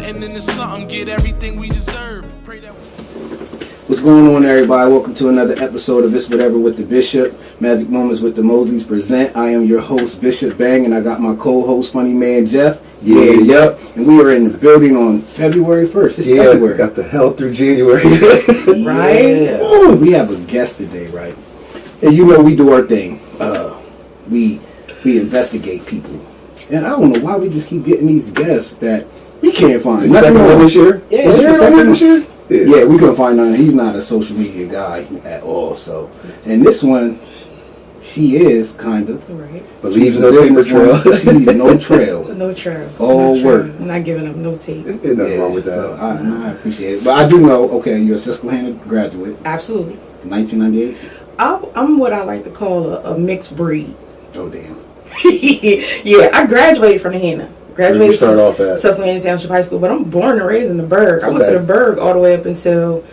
something into something, get everything we deserve. Pray that we... What's going on, everybody? Welcome to another episode of It's Whatever with the Bishop. Magic Moments with the Mosleys present. I am your host, Bishop Bang, and I got my co-host, funny man Jeff. Yep. And we are in the building on February 1st. It's February. Got the hell through January. Right? Yeah. Oh, we have a guest today, right? And you know we do our thing. We investigate people. And I don't know why we just keep getting these guests that we can't find. The second one this year? Yeah, was the second this year? Yeah, we couldn't find none. He's not a social media guy at all. So, and this one, she is kind of. Right. But leaves no paper trail. She leaves no trail. No trail. All no work. trail. I'm not giving up no tape. There's nothing wrong with that. So I appreciate it. But I do know, okay, you're a Susquehanna graduate. Absolutely. 1998? I'm what I like to call a mixed breed. Oh, damn. Yeah, I graduated from the Hannah. Where did you start off at? Susquehanna Township High School, but I'm born and raised in the Burg. I went to Okay. the Burg all the way up until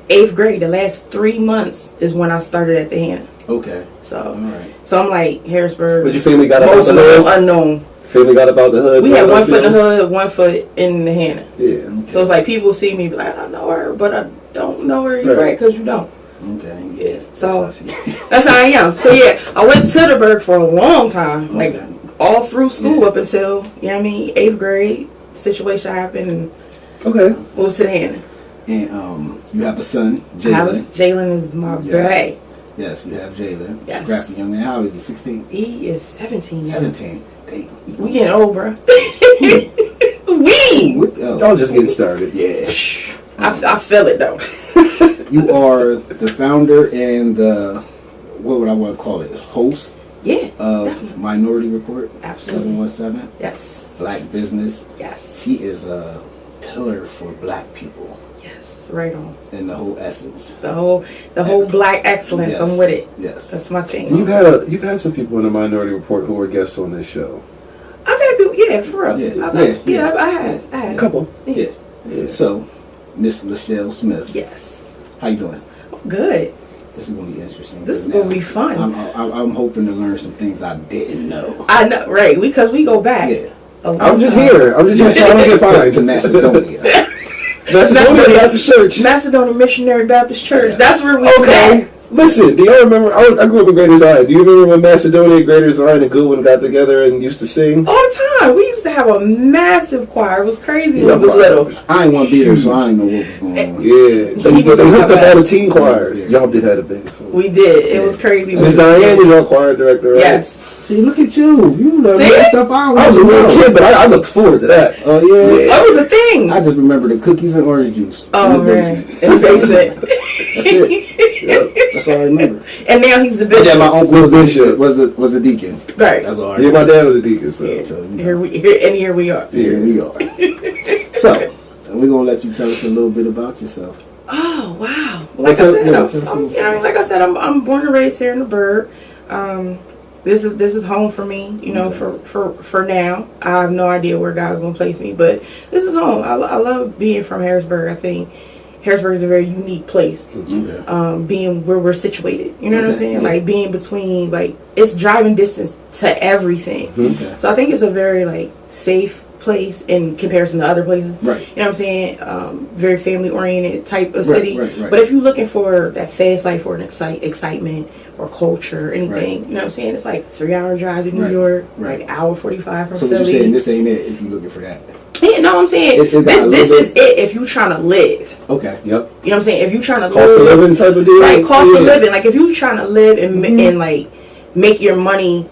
8th grade. The last 3 months is when I started at the Hannah. Okay. So, All right. So I'm like Harrisburg. But your family got about most the hood? unknown. Family got about the hood? We had 1 foot in the hood, 1 foot in the Hannah. Yeah. Okay. So it's like people see me be like, I know her, but I don't know her. You're Right. right, because you don't. Okay. Yeah. So That's how that's how I am. So yeah, I went to the Burg for a long time, like Okay. all through school up until, you know what I mean, 8th grade. Situation happened and Okay. moved to the Hannah. And you have a son, Jalen. Jalen is my Yes. bae. Yes, you have Jalen. Yes. Scrappy young man. How old is he? 16? He is 17 now. 17. Damn. We getting old, bro. Y'all just getting started. Yeah. I feel it though. You are the founder and the, what would I want to call it, host Yeah, of definitely. Minority Report. Absolutely. 717. Yes. Black business. Yes. She is a pillar for black people Yes. Right on. in the whole essence. The whole black excellence. Yes. I'm with it. Yes. That's my thing. You've had some people in the Minority Report who were guests on this show. I've had people, yeah, for real. Yeah. I had. A couple. Yeah. So, Miss Lachelle Smith. Yes. How you doing? Good. This is going to be interesting. This is going to be fun. I'm hoping to learn some things I didn't know. I know, right? Because we go back. Yeah. I'm just here so I don't get fined. To Macedonia. Macedonia Baptist Church. Macedonia Missionary Baptist Church. Yeah. That's where we Okay. Listen, do y'all remember? I grew up in Greater Zion. Do you remember when Macedonia, Greater Zion, and Goodwin got together and used to sing? all the time. We used to have a massive choir. It was crazy. Yeah, It was little. I ain't want to be there, so I ain't know what was going on. Yeah, they hooked up all the teen choirs. Yeah. Y'all did have a big song. We did. It was crazy. Miss Diane was our choir director, right? Yes. See, look at you. You know See? that stuff I don't I was a know. little kid, but I looked forward to that. Oh, yeah. That was a thing. I just remember the cookies and orange juice. Oh, in the man. basement. In the basement. That's it. Yep. That's all I remember. And now he's the Yeah, bishop. my uncle was Bishop. was a deacon. Right. That's all I Yeah, remember. my dad was a deacon, so. Yeah. So, you know. Here we are. Here we are. So, we're going to let you tell us a little bit about yourself. Oh wow! Like Like I I said, said, like I said, I'm born and raised here in the Burg. This is home for me. You know, for now. I have no idea where God's gonna place me, but this is home. I love being from Harrisburg. I think Harrisburg is a very unique place. Okay. Being where we're situated. You know what I'm Okay, saying? yeah. Like being between, like it's driving distance to everything. Okay. So I think it's a very like safe place in comparison to other places. Right. You know what I'm saying? Very family oriented type of Right, city. right. But if you're looking for that fast life or an excitement or culture or anything, Right. you know what I'm saying? It's like 3-hour drive to New Right, York, right. like hour 45 from So Philly. what you're saying, this ain't it if you're looking for that. Yeah, no, I'm saying It got a little this is bit- it if you're trying to live. Okay. Yep. You know what I'm saying? If you're trying to Cost of live, living type of deal? like cost Yeah. of living, like if you're trying to live and like make your money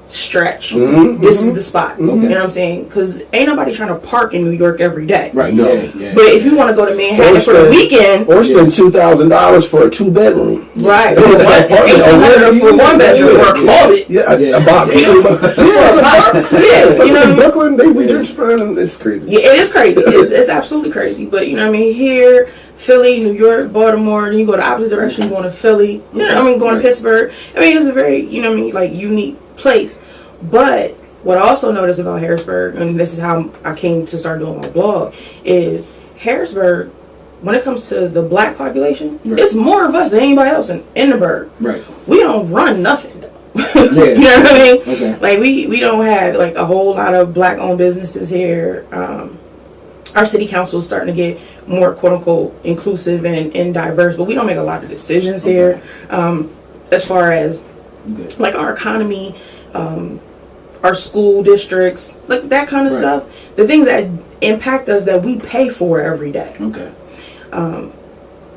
stretch, this is the spot. You know what I'm saying? Because ain't nobody trying to park in New York every day. Right. No. Yeah. But if you want to go to Manhattan for the weekend, Or spend $2,000 for a 2-bedroom. right? Yeah. $1,800 for one bedroom or a closet. Yeah, Yeah. a box. Yeah, it's a box. Yeah, Especially you know in what I mean? Brooklyn, they gentrifying, and it's crazy. Yeah, it is crazy. It's absolutely crazy. But you know what I mean? Here, Philly, New York, Baltimore, then you go the opposite direction, you go to Philly, you know what I mean, going to Pittsburgh. I mean, it's a very, you know what I mean, like unique place. But what I also noticed about Harrisburg, and this is how I came to start doing my blog, is Harrisburg, when it comes to the black population, it's more of us than anybody else in the burg. Right. We don't run nothing. Yeah. You know what I mean? Okay. Like we don't have like a whole lot of black owned businesses here. our city council is starting to get more quote unquote inclusive and diverse, but we don't make a lot of decisions here as far as like our economy, our school districts, like that kind of stuff. The things that impact us that we pay for every day. Okay.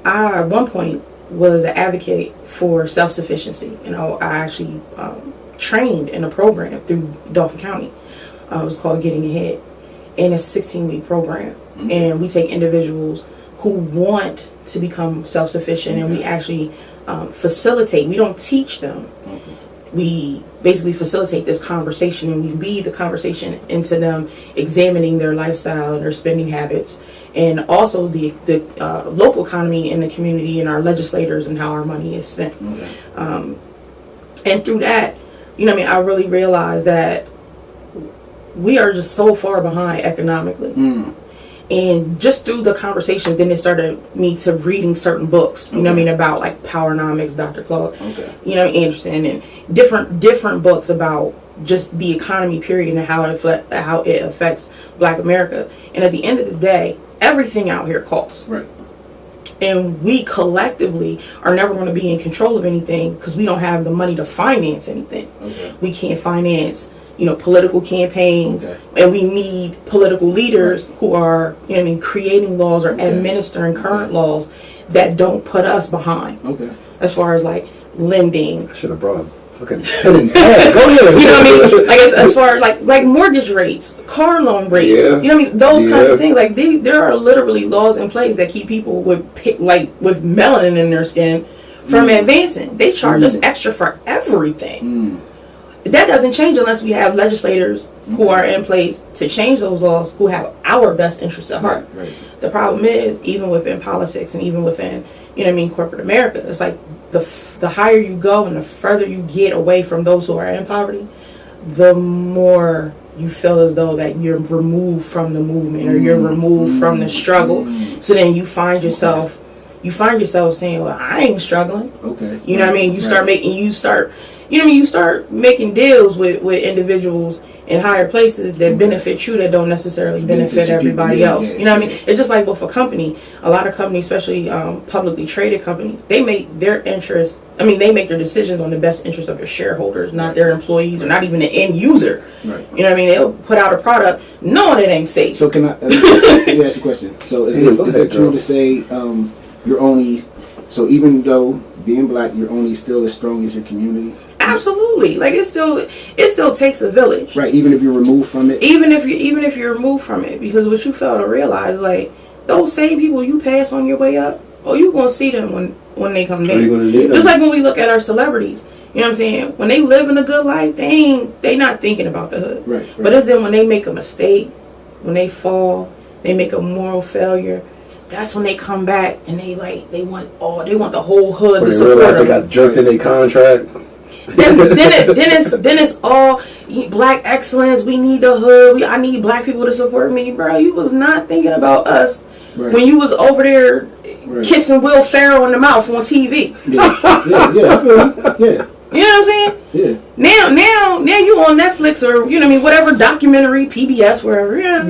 I at one point was an advocate for self-sufficiency. You know, I actually trained in a program through Dauphin County. It was called Getting Ahead, and it's a 16-week program. And we take individuals who want to become self-sufficient, and we actually facilitate. We don't teach them. We basically facilitate this conversation, and we lead the conversation into them examining their lifestyle and their spending habits, and also the local economy in the community and our legislators and how our money is spent. And through that, you know what I mean, I really realized that we are just so far behind economically. And just through the conversation, then it started me to reading certain books, you know what I mean, about like Powernomics, Dr. Claude, you know, Anderson, and different books about just the economy period and how it affects Black America. And at the end of the day, everything out here costs. And we collectively are never going to be in control of anything because we don't have the money to finance anything. We can't finance, you know, political campaigns, and we need political leaders who are, you know what I mean, creating laws or administering current laws that don't put us behind. As far as like lending. I should have brought fucking pen and pad. Go ahead. You know what I mean? Like as far as like mortgage rates, car loan rates. You know what I mean? Those kinds of things. Like there are literally laws in place that keep people with melanin in their skin from advancing. They charge us extra for everything. That doesn't change unless we have legislators who are in place to change those laws, who have our best interests at heart. The problem is, even within politics and even within, you know what I mean, corporate America, it's like the higher you go and the further you get away from those who are in poverty, the more you feel as though that you're removed from the movement or you're removed from the struggle. So then you find yourself saying, well, I ain't struggling. You know what I mean? You start making deals with individuals in higher places that benefit you that don't necessarily benefit everybody else. You know what I mean? It's just like with a company. A lot of companies, especially publicly traded companies, they make their decisions on the best interest of their shareholders, not their employees or not even the end user. You know what I mean? They'll put out a product knowing it ain't safe. So can I let me ask you a question? So is it true to say you're only, so even though being Black, you're only still as strong as your community? Absolutely. Like it still takes a village. Even if you're removed from it. Even if you're removed from it, because what you fail to realize, like those same people you pass on your way up, you're gonna see them when they come down. Just like when we look at our celebrities, you know what I'm saying? When they living a good life, they not thinking about the hood. But it's then when they make a mistake, when they fall, they make a moral failure. That's when they come back and they want the whole hood to support them. They got jerked in their contract. then it's all Black excellence. We need the hood. I need Black people to support me, bro. You was not thinking about us when you was over there kissing Will Ferrell in the mouth on TV. You know what I'm saying? Now you on Netflix or you know what I mean, whatever documentary, PBS, wherever. You know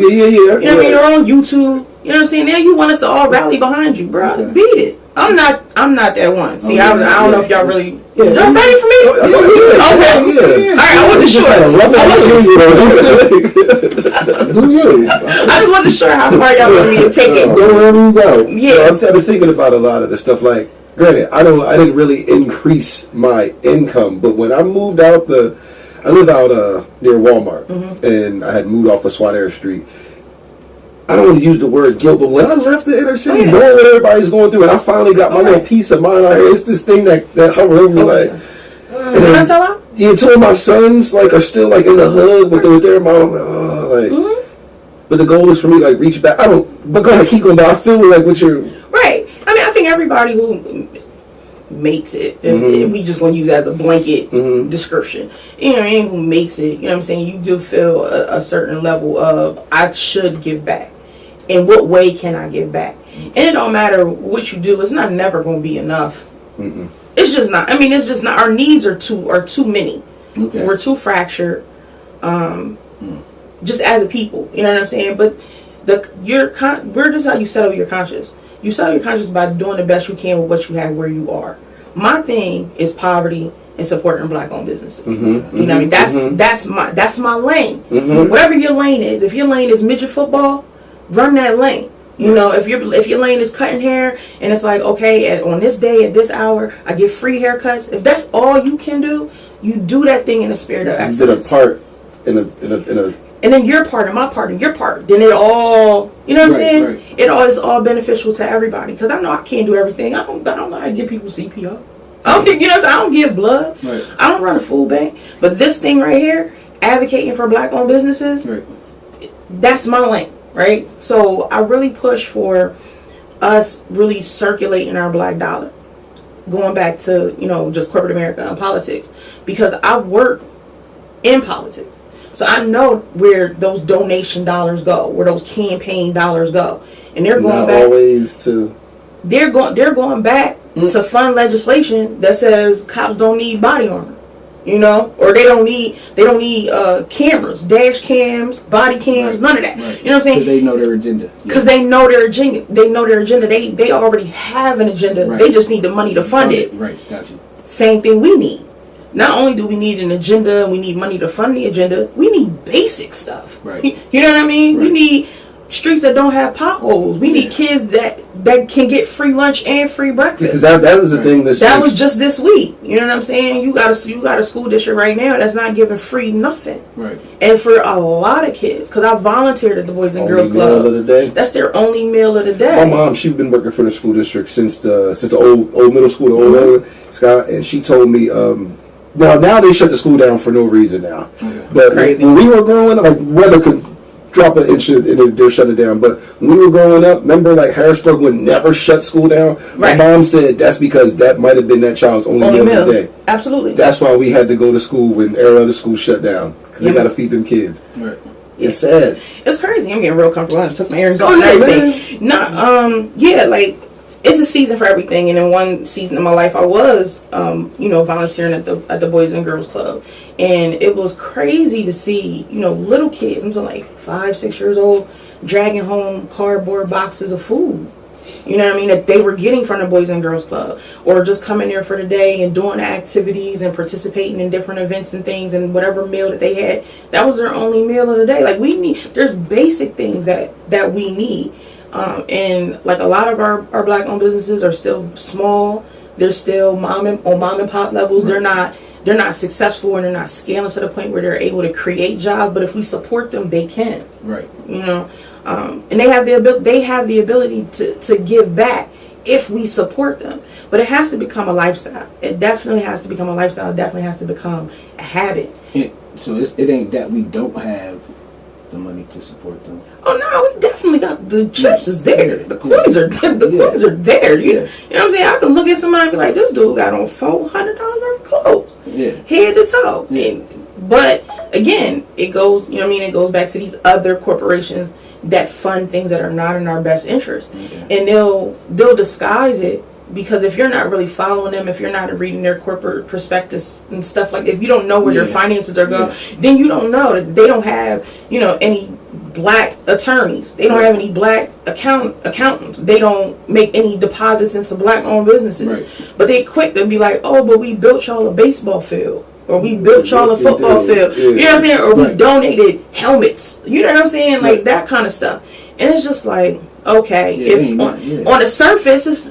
what I mean, or on YouTube. You know what I'm saying? Now you want us to all rally behind you, bro. Beat it. I'm not that one. See, I don't know if y'all really. Y'all ready for me? Okay. All right. I wasn't sure. I just wasn't sure how far y'all want me to take it. Go wherever you go. Yeah. I've been thinking about a lot of this stuff. Like, granted, I didn't really increase my income, but when I moved out I live out near Walmart, and I had moved off of Swadare Street. I don't want to use the word guilt, but when I left the inner city, knowing what everybody's going through, and I finally got my little peace of mind out here, it's this thing that hovers over me, like. Did I sell out? Yeah, two of my sons are still in the hood with their mom. But the goal is for me reach back. But go ahead, keep going. But I feel like what you're right. I mean, I think everybody who makes it, if we just gonna use that as a blanket description, you know, anyone who makes it, you know what I'm saying, you do feel a certain level of I should give back. In what way can I give back? And it don't matter what you do, it's not never going to be enough. It's just not. I mean, it's just not. Our needs are too many. We're too fractured, just as a people. You know what I'm saying? But Where this is how you settle your conscience. You settle your conscience by doing the best you can with what you have where you are. My thing is poverty and supporting black-owned businesses. You know what I mean? That's my lane. Whatever your lane is. If your lane is midget football, run that lane. You know, if your lane is cutting hair and it's like, okay, on this day at this hour I get free haircuts. If that's all you can do, you do that thing in the spirit of excellence. Did a part in a and then your part and my part and your part. Then it all, you know what I'm saying? Right. It all is all beneficial to everybody. Because I know I can't do everything. I don't know how to give people CPR. I don't give blood. Right. I don't run a food bank. But this thing right here, advocating for black-owned businesses, that's my lane, right? So I really push for us really circulating our black dollar. Going back to, just corporate America and politics. Because I've worked in politics. So I know where those donation dollars go, where those campaign dollars go. And they're going back always to they're going back to fund legislation that says cops don't need body armor, or they don't need cameras, dash cams, body cams, none of that. Right. You know what I'm saying? Because they know their agenda. Because they know their agenda. They know their agenda. They already have an agenda. Right. They just need the money to fund it. Right. Gotcha. Same thing we need. Not only do we need an agenda and we need money to fund the agenda, we need basic stuff. Right. You know what I mean? Right. We need streets that don't have potholes. We need kids that can get free lunch and free breakfast. Because that was the thing that was just this week. You know what I'm saying? You got a school district right now that's not giving free nothing. Right. And for a lot of kids, because I volunteered at the Boys and Girls Club, of the day. That's their only meal of the day. My mom, she's been working for the school district since the old middle school, the old Scott, and she told me. Now they shut the school down for no reason now. Okay. But when we were growing up, like weather could drop an inch and they're shutting it down. But when we were growing up, remember like Harrisburg would never shut school down? Right. My mom said that's because that might have been that child's only meal of the day. Absolutely. That's why we had to go to school when every other school shut down. Because they got to feed them kids. Right. It's sad. It's crazy. I'm getting real comfortable. I took my earrings off and everything. It's a season for everything, and in one season of my life, I was, volunteering at the Boys and Girls Club, and it was crazy to see, little kids. I'm talking like 5, 6 years old, dragging home cardboard boxes of food. You know what I mean? That they were getting from the Boys and Girls Club, or just coming there for the day and doing activities and participating in different events and things, and whatever meal that they had, that was their only meal of the day. Like there's basic things that we need. And like a lot of our black-owned businesses are still small. They're still mom and pop levels. Right. They're not successful, and they're not scaling to the point where they're able to create jobs. But if we support them, they can. Right. And they have the ability to give back if we support them. But it has to become a lifestyle. It definitely has to become a lifestyle. It definitely has to become a habit. So it ain't that we don't have the money to support them. Oh no, we definitely got the chips is there. The coins are coins are there. You know what I'm saying? I can look at somebody and be like, this dude got on $400 worth of clothes. Yeah. Head to toe. Yeah. But again, it goes it goes back to these other corporations that fund things that are not in our best interest. Okay. And they'll disguise it. Because if you're not really following them, if you're not reading their corporate prospectus and stuff like that, if you don't know where their finances are going, then you don't know that they don't have, any black attorneys. They don't have any black accountants. They don't make any deposits into black-owned businesses. Right. But they quick to be like, oh, but we built y'all a baseball field. Or we built y'all a football field. You know what I'm saying? Or we donated helmets. You know what I'm saying? Like that kind of stuff. And it's just like, okay, on the surface, it's...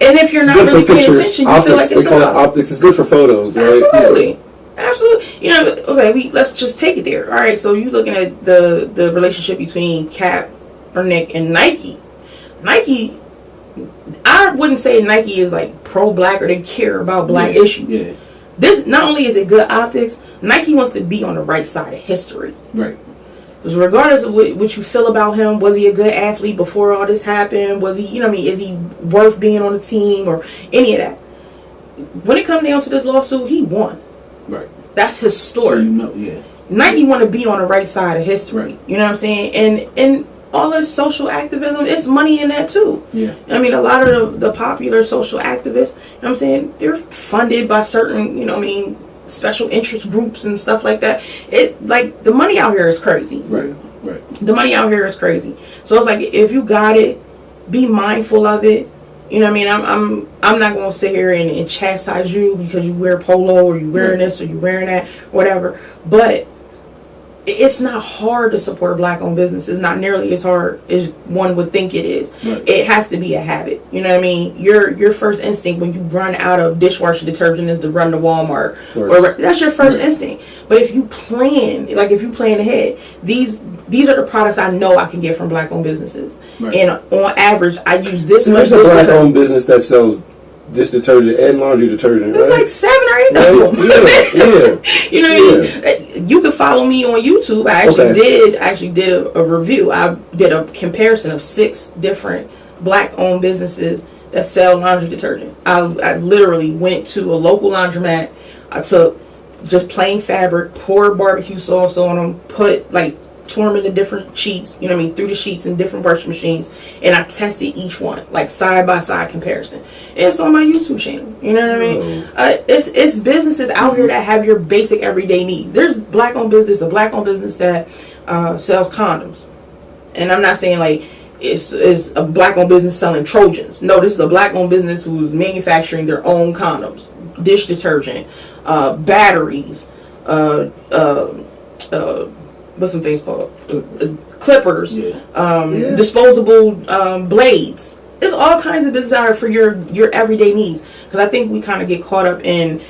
And if you're not really paying attention, you feel like it's about optics. It's good for photos, right? Absolutely. Okay, let's just take it there. All right, so you're looking at the relationship between Cap or Nick and Nike. Nike, I wouldn't say Nike is like pro-black or they care about black issues. Yeah. This not only is it good optics, Nike wants to be on the right side of history. Right. Regardless of what you feel about him, was he a good athlete before all this happened? Was he, is he worth being on the team or any of that? When it comes down to this lawsuit, he won. Right. That's his story. So Nike want to be on the right side of history. Right. You know what I'm saying? And all this social activism, it's money in that too. Yeah. I mean, a lot of the popular social activists, what I'm saying, they're funded by certain, special interest groups and stuff like that. It like the money out here is crazy. Right. Right. The money out here is crazy. So it's like, if you got it, be mindful of it. You know what I mean? I'm not going to sit here and chastise you because you wear polo or you wearing this or you wearing that, whatever. But it's not hard to support black-owned businesses. Not nearly as hard as one would think it is. Right. It has to be a habit. You know what I mean? Your first instinct when you run out of dishwasher detergent is to run to Walmart. Or that's your first instinct. But if you plan, if you plan ahead, these are the products I know I can get from black-owned businesses. Right. And on average, I use this much. There's a black-owned business that sells dish detergent and laundry detergent. It's like 7 or 8 of them. Yeah. You know what I mean? You can follow me on YouTube. I actually did a review. I did a comparison of 6 different black-owned businesses that sell laundry detergent. I literally went to a local laundromat. I took just plain fabric, poured barbecue sauce on them, tore them into different sheets, you know what I mean, through the sheets in different brush machines, and I tested each one, side by side comparison. And it's on my YouTube channel, you know what I mean? It's businesses out here that have your basic everyday needs. There's a black-owned business that sells condoms. And I'm not saying it's a black-owned business selling Trojans. No, this is a black-owned business who's manufacturing their own condoms, dish detergent, batteries, what's some things called? Clippers, disposable blades. There's all kinds of business out here for your everyday needs. Because I think we kind of get caught up in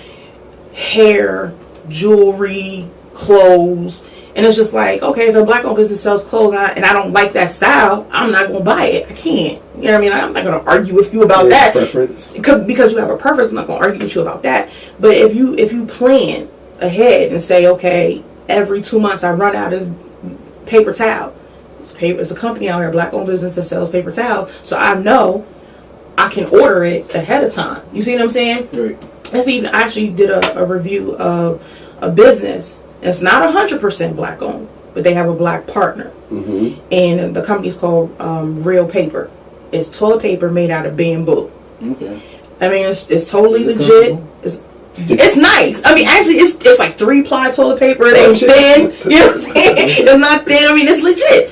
hair, jewelry, clothes, and it's just like, okay, if a black-owned business sells clothes and I don't like that style, I'm not going to buy it. I can't. You know what I mean? I'm not going to argue with you about that. Preference. Because you have a preference, I'm not going to argue with you about that. But if you plan ahead and say, okay, every 2 months I run out of paper towel. It's a company out here, a black-owned business that sells paper towel. So I know I can order it ahead of time. You see what I'm saying? Right. I actually did a review of a business that's not 100% black-owned, but they have a black partner. Mm-hmm. And the company's called Real Paper. It's toilet paper made out of bamboo. Okay. I mean, it's totally legit. It's nice. I mean, actually, it's like 3-ply toilet paper. It ain't thin. You know what I'm saying? It's not thin. I mean, it's legit.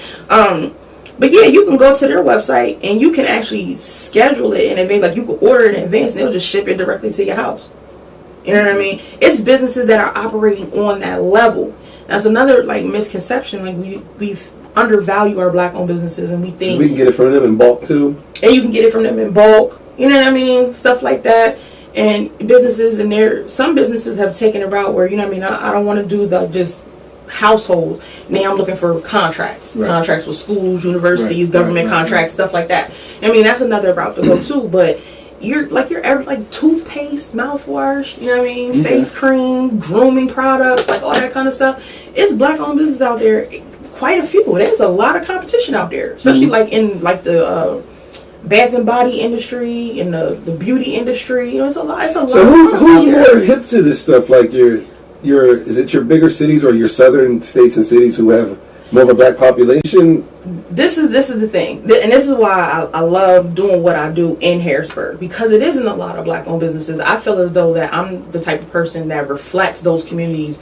But yeah, you can go to their website and you can actually schedule it in advance. You can order it in advance and they'll just ship it directly to your house. You know what I mean? It's businesses that are operating on that level. That's another misconception. We undervalue our black-owned businesses and we think we can get it from them in bulk too. And you can get it from them in bulk. You know what I mean? Stuff like that. And businesses some businesses have taken a route where, you know what I mean, I don't want to do just households. Now I'm looking for contracts. Right. Contracts with schools, universities, government contracts, stuff like that. I mean, that's another route to go to, but you're toothpaste, mouthwash, you know what I mean, face cream, grooming products, all that kind of stuff. It's black-owned business out there, quite a few. There's a lot of competition out there, especially in the bath and body industry and the beauty industry. You know, it's a lot. So who's more hip to this stuff? Is it your bigger cities or your southern states and cities who have more of a black population? This is the thing, and this is why I love doing what I do in Harrisburg, because it isn't a lot of black-owned businesses. I feel as though that I'm the type of person that reflects those communities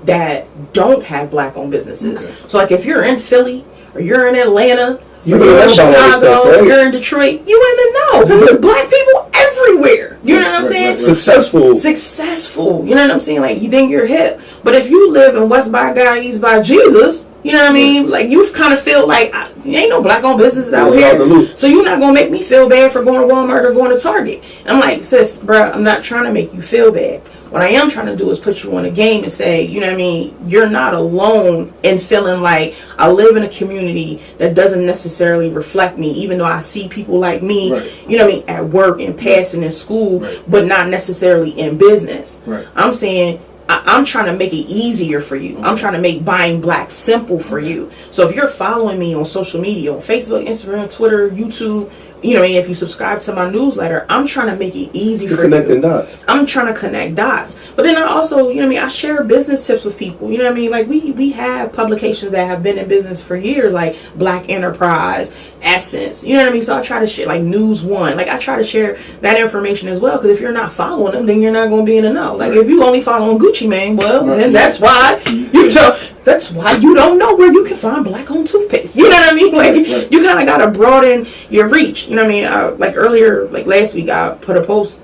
that don't have black-owned businesses. Okay. So if you're in Philly or you're in Atlanta, you're in Chicago, right? You're in Detroit, you wouldn't know. There's black people everywhere. You know what I'm saying? Successful. You know what I'm saying? You think you're hip. But if you live in West by God, East by Jesus, you know what I mean? You kind of feel ain't no black-owned businesses out here. So you're not going to make me feel bad for going to Walmart or going to Target. And I'm like, sis, bro, I'm not trying to make you feel bad. What I am trying to do is put you on a game and say, you know what I mean, you're not alone in feeling like I live in a community that doesn't necessarily reflect me, even though I see people like me, you know what I mean, at work and passing in school, but not necessarily in business. Right. I'm saying I'm trying to make it easier for you. I'm trying to make buying black simple for you. So if you're following me on social media, on Facebook, Instagram, Twitter, YouTube, you know, if you subscribe to my newsletter, I'm trying to make it easy for you. Connecting dots. I'm trying to connect dots. But then I also, you know what I mean, I share business tips with people. You know what I mean? We have publications that have been in business for years, like Black Enterprise, Essence. You know what I mean? So I try to share, News One. I try to share that information as well, because if you're not following them, then you're not going to be in the know. If you only following Gucci Mane, well, then that's why. You know, That's why you don't know where you can find black-owned toothpaste. You know what I mean? Like, you kind of got to broaden your reach. You know what I mean? Like earlier, like last week, I put a post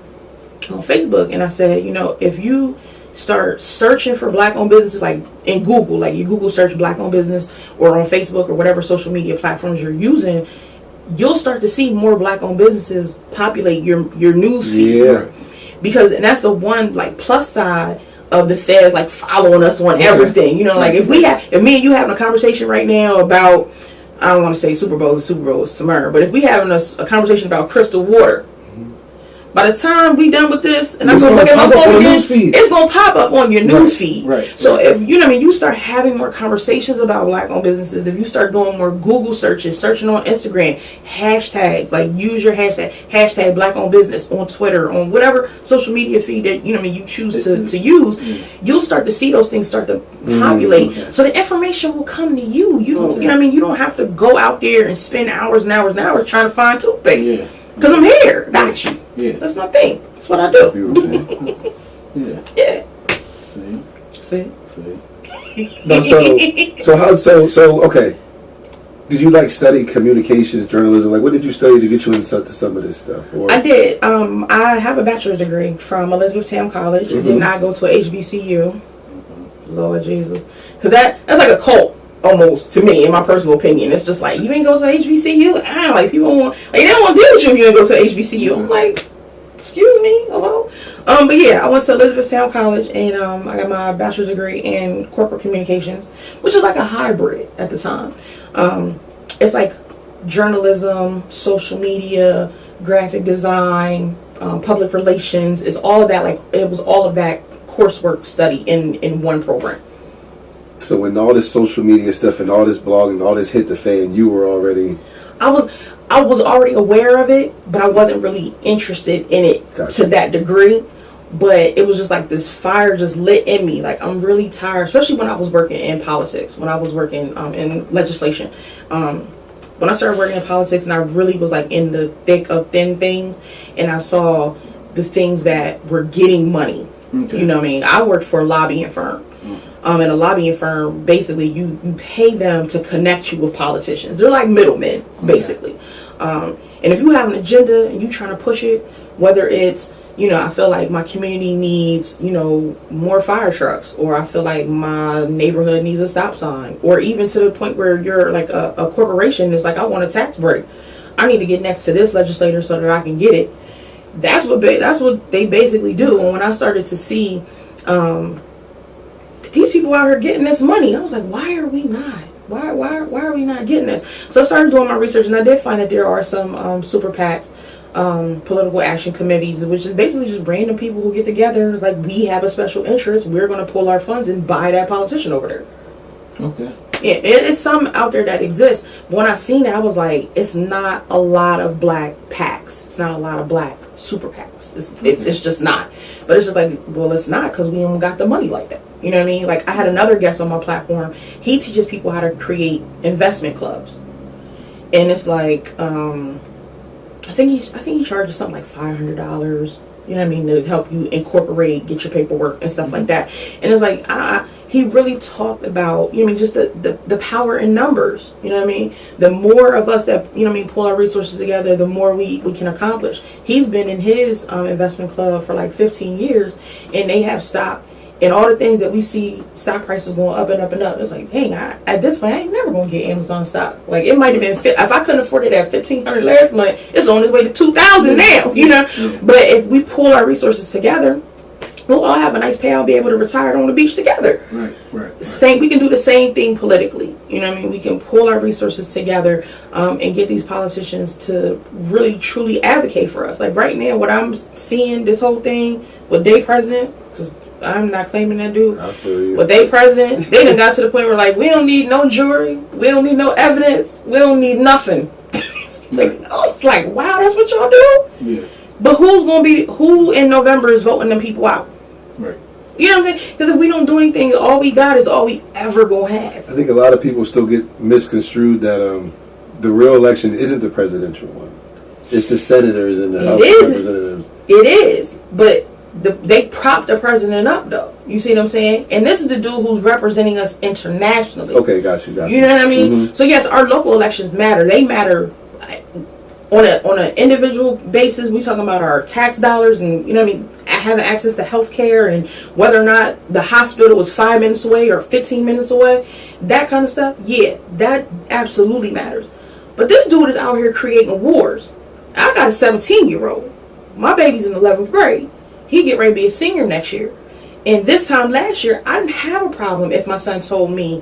on Facebook, and I said, you know, if you start searching for black-owned businesses, like in Google, like you Google search black-owned business, or on Facebook or whatever social media platforms you're using, you'll start to see more black-owned businesses populate your news feed. Yeah. Because, and that's the one like plus side of the feds like following us on everything. You know, like if me and you having a conversation right now about, I don't want to say Super Bowl is Samara, but if we having a conversation about crystal water, by the time we done with this, and I'm going to look at my phone again, it's going to pop up on your news feed. Right. So if, you know what I mean, you start having more conversations about black-owned businesses, if you start doing more Google searches, searching on Instagram, hashtags, like use your hashtag black-owned business on Twitter, on whatever social media feed that, you know what I mean, you choose to use, you'll start to see those things start to populate. Okay. So the information will come to you. You don't, you know what I mean, you don't have to go out there and spend hours and hours and hours trying to find toothpaste. Yeah. Because I'm here. Got you. Yeah. That's my thing. That's what I do. Yeah. Yeah. See? No, so okay. Did you like study communications, journalism? Like, what did you study to get you into some of this stuff? Or? I did. I have a bachelor's degree from Elizabethtown College. I did not go to a HBCU. Lord Jesus. Because that's like a cult. Almost, to me, in my personal opinion. It's just like, you ain't go to HBCU? Like, people want, like, they don't want to deal with you if you ain't go to HBCU. I'm like, excuse me, hello? But yeah, I went to Elizabethtown College, and I got my bachelor's degree in corporate communications, which is like a hybrid at the time. It's like journalism, social media, graphic design, public relations. It's all of that, like, it was all of that coursework study in one program. So when all this social media stuff and all this blogging and all this hit the fan, you were already... I was already aware of it, but I wasn't really interested in it to that degree. But it was just like this fire just lit in me. Like, I'm really tired, especially when I was working in politics, when I was working in legislation. When I started working in politics and I really was like in the thick of thin things, and I saw the things that were getting money. Okay. You know what I mean? I worked for a lobbying firm. And a lobbying firm, basically, you pay them to connect you with politicians. They're like middlemen, basically. And if you have an agenda and you're trying to push it, whether it's, you know, I feel like my community needs, you know, more fire trucks, or I feel like my neighborhood needs a stop sign, or even to the point where you're like a corporation is like, I want a tax break. I need to get next to this legislator so that I can get it. That's what they basically do. And when I started to see... these people out here getting this money, I was like, why are we not? Why are we not getting this? So I started doing my research, and I did find that there are some super PACs, political action committees, which is basically just random people who get together. Like, we have a special interest, we're going to pull our funds and buy that politician over there. Okay. Yeah, it's some out there that exists. But when I seen it, I was like, it's not a lot of black PACs. It's not a lot of black super PACs. It's just not. But it's just like, well, it's not, because we don't got the money like that. You know what I mean? Like, I had another guest on my platform. He teaches people how to create investment clubs. And it's like, I think he charges something like $500. You know what I mean? To help you incorporate, get your paperwork and stuff like that. And it's like, he really talked about, you know what I mean, just the power in numbers. You know what I mean? The more of us that, you know what I mean, pull our resources together, the more we can accomplish. He's been in his investment club for like 15 years, and they have stock. And all the things that we see, stock prices going up and up and up. It's like, dang, at this point, I ain't never going to get Amazon stock. Like, it might have been, if I couldn't afford it at $1,500 last month, it's on its way to $2,000 now, you know. But if we pull our resources together, we'll all have a nice payout, be able to retire on the beach together. Right. We can do the same thing politically. You know what I mean? We can pull our resources together and get these politicians to really, truly advocate for us. Like, right now, what I'm seeing, this whole thing with day president, because I'm not claiming that dude. I feel you. But they president, they done got to the point where, like, we don't need no jury, we don't need no evidence, we don't need nothing. It's like, wow, that's what y'all do? Yeah. But who in November is voting them people out? Right. You know what I'm saying? Because if we don't do anything, all we got is all we ever gonna have. I think a lot of people still get misconstrued that the real election isn't the presidential one. It's the senators and the House of Representatives. It is, but they prop the president up though. You see what I'm saying? And this is the dude who's representing us internationally. Okay, got you. You know what I mean? So yes, our local elections matter. They matter on an individual basis. We talking about our tax dollars and you know what I mean, having access to health care and whether or not the hospital was 5 minutes away or 15 minutes away, that kind of stuff. Yeah, that absolutely matters. But this dude is out here creating wars. I got a 17-year-old. My baby's in 11th grade. He get ready to be a senior next year. And this time last year, I didn't have a problem if my son told me,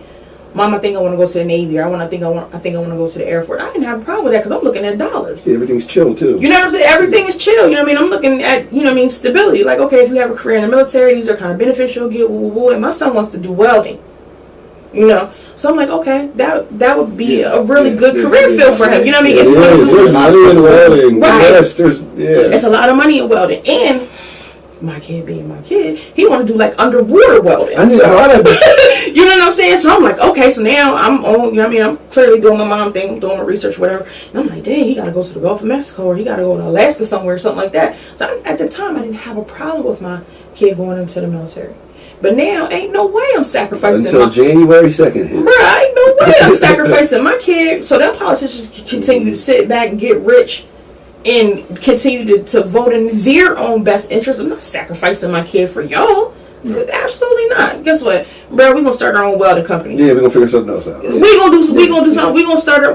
Mom, I think I want to go to the Navy, or I think I want to go to the Air Force. I didn't have a problem with that because I'm looking at dollars. Yeah, everything's chill too. You know what I'm saying? Everything is chill. You know what I mean? I'm looking at, you know what I mean, stability. Like, okay, if you have a career in the military, these are kind of beneficial. Get woo woo. And my son wants to do welding. You know, so I'm like, okay, that would be a really good career field for him. You know what I mean? Yeah, there's money in welding. Right. Yes, it's a lot of money in welding, and my kid being my kid, he want to do like underwater welding. I need a lot of you know what I'm saying? So I'm like, okay, so now I'm on. You know what I mean? I'm clearly doing my mom thing, doing my research, whatever. And I'm like, dang, he got to go to the Gulf of Mexico, or he got to go to Alaska somewhere, or something like that. So at the time, I didn't have a problem with my kid going into the military. But now, ain't no way I'm sacrificing until January 2nd. Bruh, ain't no way I'm sacrificing my kid so that politicians can continue to sit back and get rich and continue to vote in their own best interest. I'm not sacrificing my kid for y'all. Absolutely not. Guess what, bro? We gonna start our own welding company. Yeah, we gonna figure something else out. We gonna do something.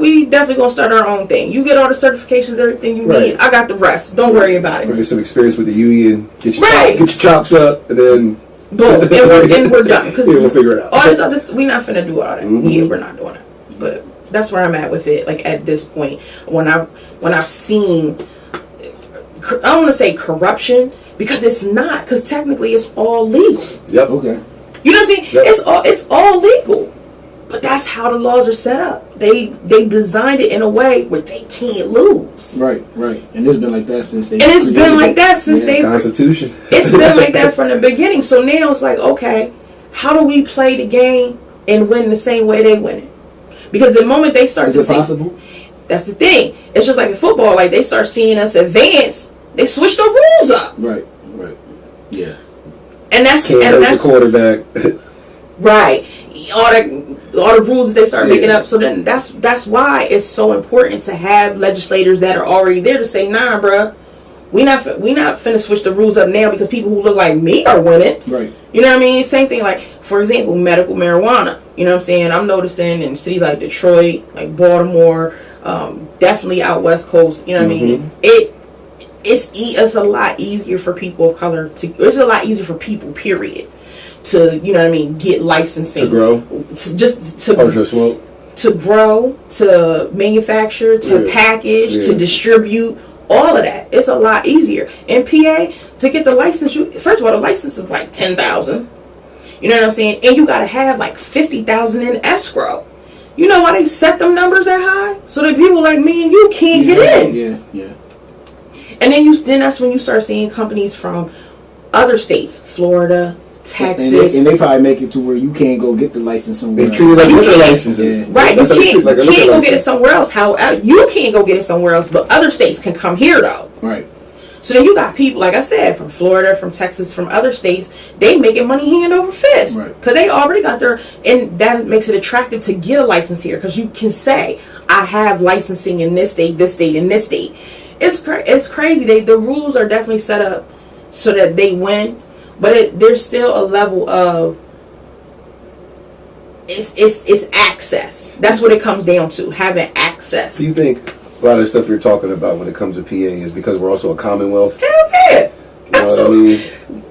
We definitely gonna start our own thing. You get all the certifications, everything you need. I got the rest. Don't worry about it. Get some experience with the union. Get your chops up, and then boom, and we're done. Cause we'll figure it out. All this other, we not finna do all that. Yeah, we're not doing it. But that's where I'm at with it. Like at this point, when I've seen, I don't want to say corruption because it's not. Because technically, it's all legal. Yep. Okay. You know what I'm saying? Yep. It's all legal. But that's how the laws are set up. They designed it in a way where they can't lose. Right. And it's been like that since they. Constitution. It's been like that from the beginning. So now it's like, okay, how do we play the game and win the same way they win it? Because the moment they start Is it possible? That's the thing. It's just like in football. Like they start seeing us advance, they switch the rules up. Right. Yeah. And that's the quarterback. Right. All the rules that they start making up. So then that's why it's so important to have legislators that are already there to say, nah, bruh, we not finna switch the rules up now because people who look like me are winning. Right. You know what I mean? Same thing, like, for example, medical marijuana. You know what I'm saying? I'm noticing in cities like Detroit, like Baltimore, definitely out West Coast, you know what I mean? It's a lot easier for people of color it's a lot easier for people, period, to, you know what I mean, get licensing. To grow? To grow, to manufacture, to package, to distribute. All of that. It's a lot easier. In PA, to get the license, first of all, the license is like $10,000. You know what I'm saying? And you got to have like $50,000 in escrow. You know why they set them numbers that high? So that people like me and you can't get in. Yeah. And then that's when you start seeing companies from other states, Florida, Texas. And they probably make it to where you can't go get the license somewhere. They treat it like liquor licenses. Yeah. Right, you can't go get it somewhere else. However, you can't go get it somewhere else, but other states can come here though. Right. So then you got people, like I said, from Florida, from Texas, from other states, they making money hand over fist. Right. Because they already got and that makes it attractive to get a license here. Because you can say, I have licensing in this state, and this state. It's crazy. The rules are definitely set up so that they win. But there's still a level of it's access. That's what it comes down to, having access. Do you think a lot of the stuff you're talking about when it comes to PA is because we're also a commonwealth? Hell yeah. You know what I mean?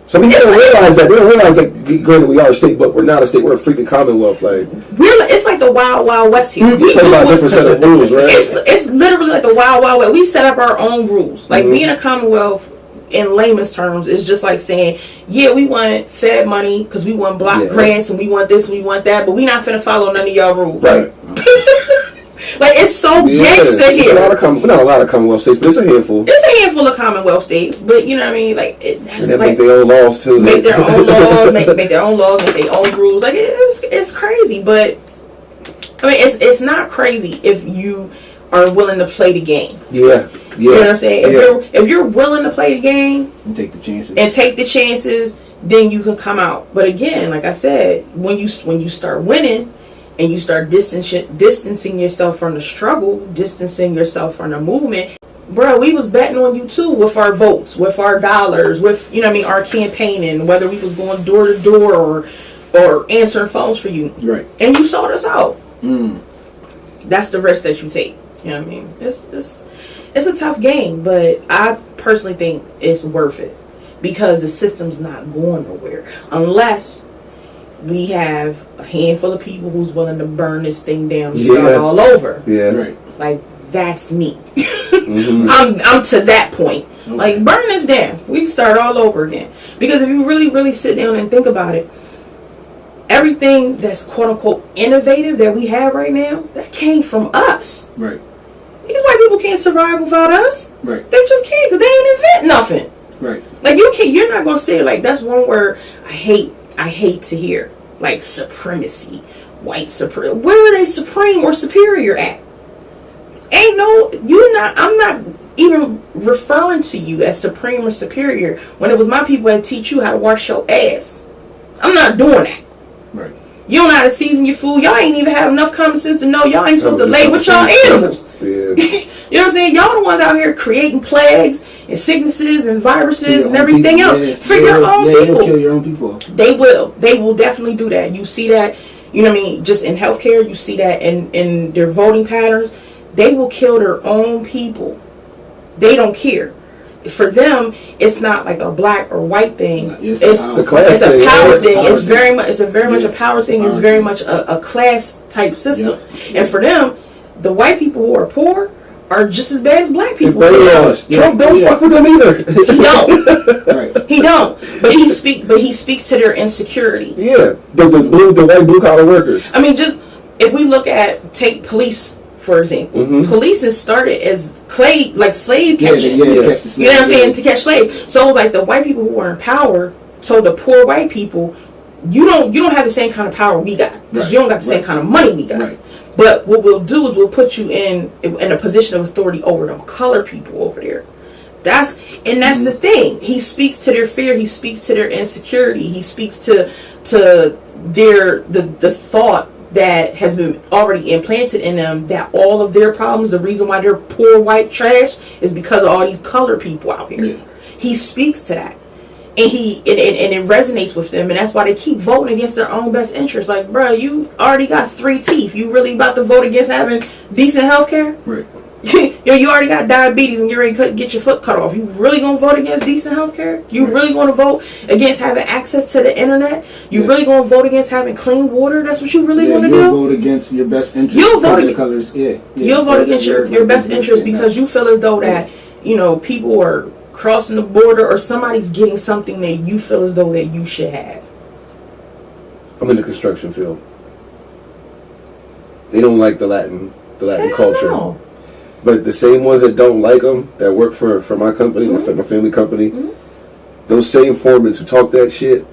Some people don't realize that. They don't realize that, granted, we are a state, but we're not a state. We're a freaking commonwealth. Like, it's like the Wild Wild West here. We play by a different set of rules, right? It's literally like the Wild Wild West. We set up our own rules. Like, being a commonwealth, in layman's terms, is just like saying, yeah, we want Fed money because we want block grants and we want this and we want that, but we not finna follow none of y'all rules. Right. Like, it's so gangster here. Not a lot of commonwealth states, but it's a handful. It's a handful of commonwealth states, but you know what I mean. Like, that's they like, make their own laws too. Make their own laws, make their own laws, make their own rules. Like, it's crazy, but I mean, it's not crazy if you are willing to play the game. Yeah. You know what I'm saying? If you're willing to play the game and take the chances, then you can come out. But again, like I said, when you start winning and you start distancing yourself from the struggle, distancing yourself from the movement, bro, we was betting on you too with our votes, with our dollars, with, you know what I mean, our campaigning, whether we was going door to door or answering phones for you. Right. And you sold us out. That's the risk that you take. You know what I mean? It's a tough game, but I personally think it's worth it because the system's not going nowhere unless we have a handful of people who's willing to burn this thing down and start all over. Yeah. Right. Like, that's me. I'm to that point. Okay. Like, burn this down. We can start all over again. Because if you really, really sit down and think about it, everything that's quote unquote innovative that we have right now, that came from us. Right. These white people can't survive without us. Right. They just can't because they ain't invent nothing. Right. Like, you're not gonna say, like, that's one word I hate to hear. Like, supremacy. White supremacy. Where are they supreme or superior at? I'm not even referring to you as supreme or superior when it was my people that teach you how to wash your ass. I'm not doing that. Right. You don't know how to season your food. Y'all ain't even have enough common sense to know y'all ain't supposed to lay with y'all animals. Yeah. You know what I'm saying? Y'all the ones out here creating plagues and sicknesses and viruses and everything else for your own people. They'll kill your own people. They will. They will definitely do that. You see that, you know what I mean, just in healthcare, you see that in their voting patterns. They will kill their own people. They don't care. For them, it's not like a black or white thing. It's a class thing. It's a power thing. It's very much a power thing. It's very much a class type system. Yep. And for them, the white people who are poor are just as bad as black people. Trump don't fuck with them either. He don't. Right. He don't. But he speaks to their insecurity. Yeah. The white blue collar workers. I mean, just if we take police, for example, policing started as slave catching. You know what I'm saying? To catch slaves. So it was like the white people who were in power told the poor white people, you don't have the same kind of power we got because you don't got the same kind of money we got. Right. But what we'll do is we'll put you in a position of authority over them color people over there. That's the thing. He speaks to their fear. He speaks to their insecurity. He speaks to the thought that has been already implanted in them that all of their problems, the reason why they're poor white trash, is because of all these colored people out here. Yeah. He speaks to that, and it resonates with them, and that's why they keep voting against their own best interests. Like, bro, you already got 3 teeth. You really about to vote against having decent health care? Right. You already got diabetes and you're ready to get your foot cut off. You really gonna vote against decent health care? You really gonna vote against having access to the internet? You really gonna vote against having clean water? That's what you really gonna do? You'll vote against your best interest. You'll vote against You'll vote against your best interest because you feel as though that, you know, people are crossing the border or somebody's getting something that you feel as though that you should have. I'm in the construction field. They don't like the Latin culture. No. But the same ones that don't like them, that work for my company, my family company, those same foremen who talk that shit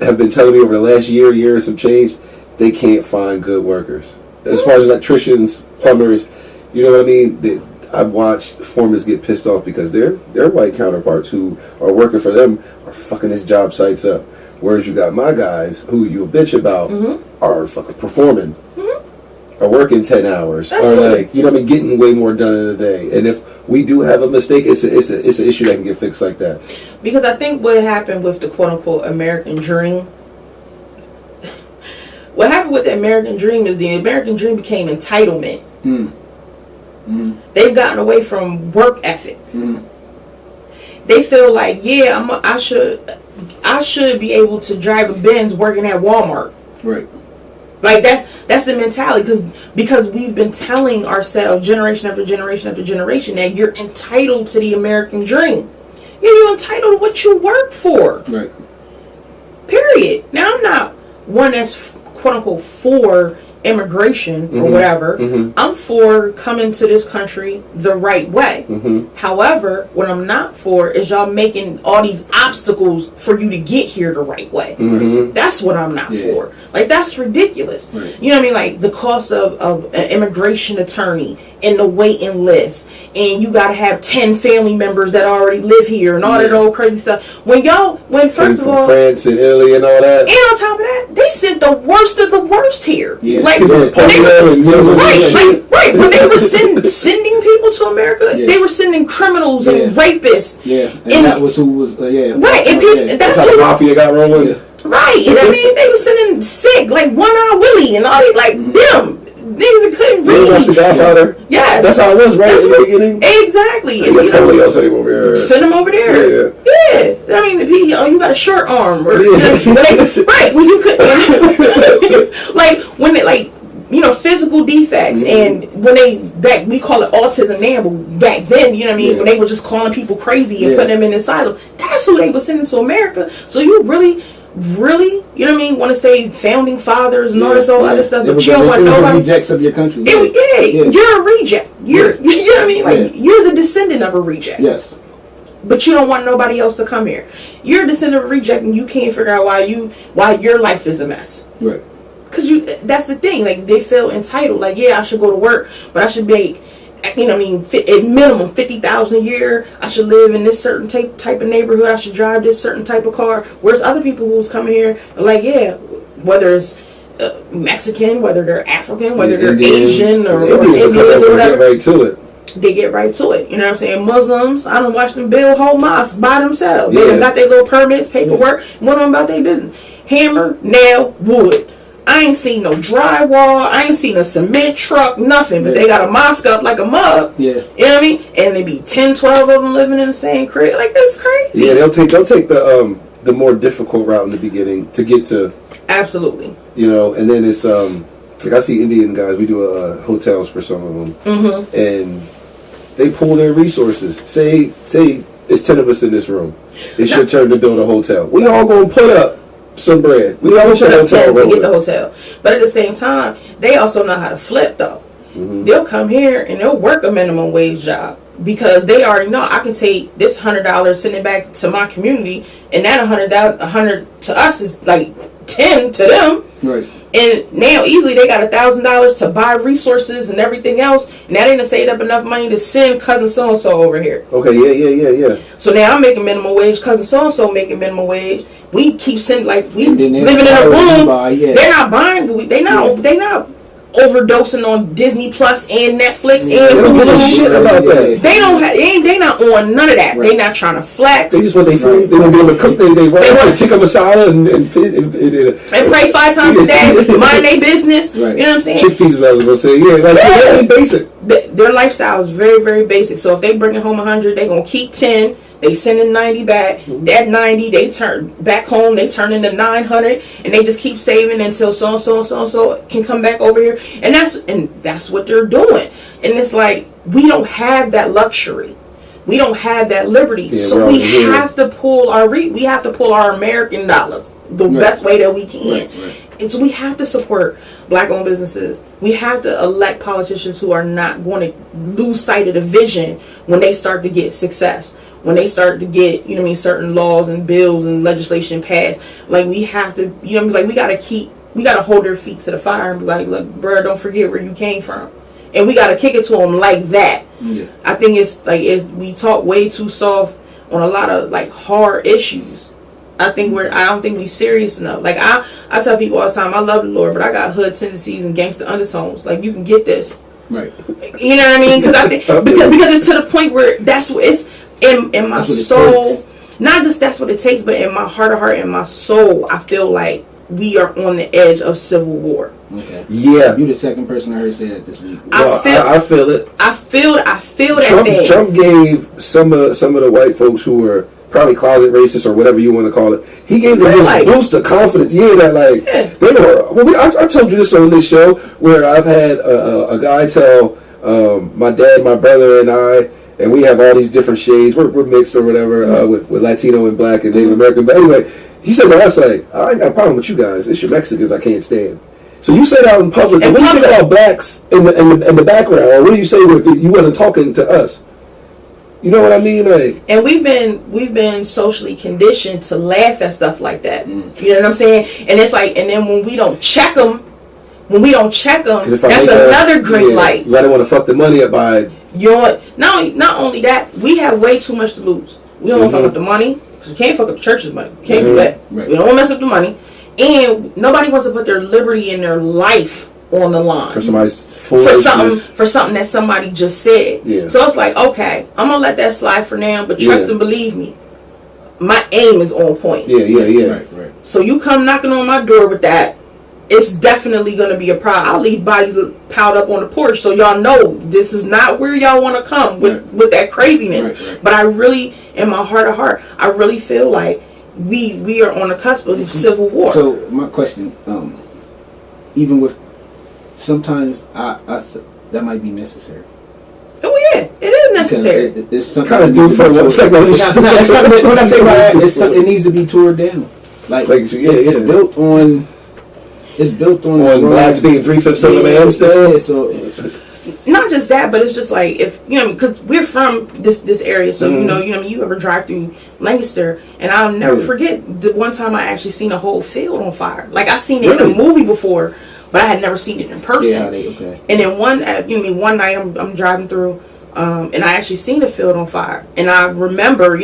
have been telling me over the last year and some change, they can't find good workers. As far as electricians, plumbers, you know what I mean? I've watched foremen get pissed off because their white counterparts who are working for them are fucking his job sites up. Whereas you got my guys who you a bitch about are fucking performing. Are working 10 hours, or like, you know what I mean, getting way more done in a day. And if we do have a mistake, it's an issue that can get fixed like that. Because I think what happened with the quote unquote American dream, what happened with the American dream is the American dream became entitlement. They've gotten away from work ethic. They feel like, I should be able to drive a Benz working at Walmart. Right. Like that's the mentality because we've been telling ourselves generation after generation after generation that you're entitled to the American dream. You're entitled to what you work for. Right. Period. Now I'm not one that's quote unquote for immigration or whatever. I'm for coming to this country the right way. However, what I'm not for is y'all making all these obstacles for you to get here the right way. That's what I'm not for. Like, that's ridiculous. Right. You know what I mean? Like, the cost of an immigration attorney in the waiting list, and you gotta have 10 family members that already live here, and all that old crazy stuff. When first of all, France and Italy and all that, and on top of that, they sent the worst of the worst here. Yeah. Like when they when they were sending people to America, they were sending criminals and rapists. Yeah, and that was who was right. And people, that's how the mafia got rolling. Yeah. Right, and I mean, they were sending sick, like One-Eye Willie and all these, like them. Niggas that couldn't read. Watch The Godfather. Yes. That's how it was, right? That's in the beginning? Exactly. I guess nobody else send him over here. Send him over there. Yeah. I mean, you got a short arm. Or, when you could. Physical defects. And when we call it autism now, but back then, you know what I mean, when they were just calling people crazy and putting them in an asylum, that's who they were sending to America. So you really, you know what I mean, want to say founding fathers and all this other stuff, but you don't want nobody. Rejects of your country. You're a reject. You know what I mean? Like you're the descendant of a reject. Yes. But you don't want nobody else to come here. You're a descendant of a reject, and you can't figure out why your life is a mess. Right. Because that's the thing. Like they feel entitled. Like I should go to work, but I should make, at minimum $50,000 a year. I should live in this certain type of neighborhood. I should drive this certain type of car. Whereas other people who's coming here are like, whether it's Mexican, whether they're African, whether they're Asian or Indians or whatever. Get right to it. They get right to it. You know what I'm saying? Muslims, I don't watch them build whole mosques by themselves. They done got their little permits, paperwork, one of them about their business. Hammer, nail, wood. I ain't seen no drywall. I ain't seen a cement truck, nothing. But they got a mosque up like a mug. Yeah. You know what I mean? And they be 10, 12 of them living in the same crib. Like, that's crazy. Yeah, they'll take the more difficult route in the beginning to get to. Absolutely. And then it's like I see Indian guys. We do hotels for some of them, and they pool their resources. Say it's 10 of us in this room. It's your turn to build a hotel. We all gonna put up some bread. We all put up 10 to get the hotel. But at the same time, they also know how to flip though. They'll come here and they'll work a minimum wage job because they already know I can take this $100, send it back to my community, and that $100 to us is like 10 to them. Right. And now easily they got $1,000 to buy resources and everything else, and that ain't saved up enough money to send cousin so and so over here. Okay, yeah. So now I'm making minimum wage, cousin so and so making minimum wage. We keep sending we living in a room. They're not buying, but they not overdosing on Disney Plus and Netflix and Hulu. Shit about that. They not on none of that. Right. They not trying to flex. They just want their food. They want to be able to cook. They want to tikka masala and pray 5 times a day. Mind their business. Right. You know what I'm saying? Chickpeas, I was gonna say. They're basic. Their lifestyle is very, very basic. So if they bring home 100, they gonna keep 10. They sending 90 back. That 90 they turn back home. They turn into 900, and they just keep saving until so and so can come back over here. And that's what they're doing. And it's like we don't have that luxury. We don't have that liberty. So we have to pull our American dollars the best way that we can. Right. And so we have to support black-owned businesses. We have to elect politicians who are not going to lose sight of the vision when they start to get success. When they start to get, certain laws and bills and legislation passed. Like, we have to, we got to hold their feet to the fire and be like, look, bro, don't forget where you came from. And we got to kick it to them like that. Yeah. I think we talk way too soft on a lot of, hard issues. I don't think we serious enough. Like, I tell people all the time, I love the Lord, but I got hood tendencies and gangster undertones. Like, you can get this. Right. You know what I mean? Because I think, because it's to the point where that's what it's, in my soul, not just that's what it takes, but in my heart of heart, in my soul, I feel like we are on the edge of civil war. Okay. Yeah. You're the second person I heard say that this week. I feel it. I feel that thing. Trump gave some of the white folks who were probably closet racist or whatever you want to call it, he gave them this boost of confidence. They were. Well, I told you this on this show where I've had a guy tell my dad, my brother, and I. And we have all these different shades. We're mixed or whatever with Latino and black and Native American. But anyway, he said to us, I ain't got a problem with you guys. It's your Mexicans I can't stand. So you said out in public, and what do you think about blacks in the background? Or what do you say if you wasn't talking to us? You know what I mean? And we've been socially conditioned to laugh at stuff like that. You know what I'm saying? And it's and then when we don't check them, when we don't check them, 'Cause if I that's make another green light. I don't want to fuck the money up by. You know what? Not only that, we have way too much to lose. We don't want to fuck up the money. You can't fuck up the church's money. You can't do that. Right. We don't want to mess up the money. And nobody wants to put their liberty and their life on the line. For somebody's for something that somebody just said. Yeah. So it's like, okay, I'm going to let that slide for now, but trust and believe me, my aim is on point. Yeah. Right. So you come knocking on my door with that, it's definitely going to be a problem. I'll leave bodies piled up on the porch so y'all know this is not where y'all want to come with that craziness. Right. But I really, in my heart of heart, I really feel like we are on the cusp of civil war. So my question, even with sometimes I that might be necessary. Oh yeah, it is necessary. It's something Kind of do for 1 second. It's something when I say by that, it needs to be torn down. It's built on. It's built on blacks being 3/5 of the man still. Yeah, so not just that, but it's just like, if you know, because we're from this area, so you know, you ever drive through Lancaster, and I'll never forget the one time I actually seen a whole field on fire. Like I seen it in a movie before, but I had never seen it in person. Okay. And then one night I'm driving through, and I actually seen a field on fire, and I remember,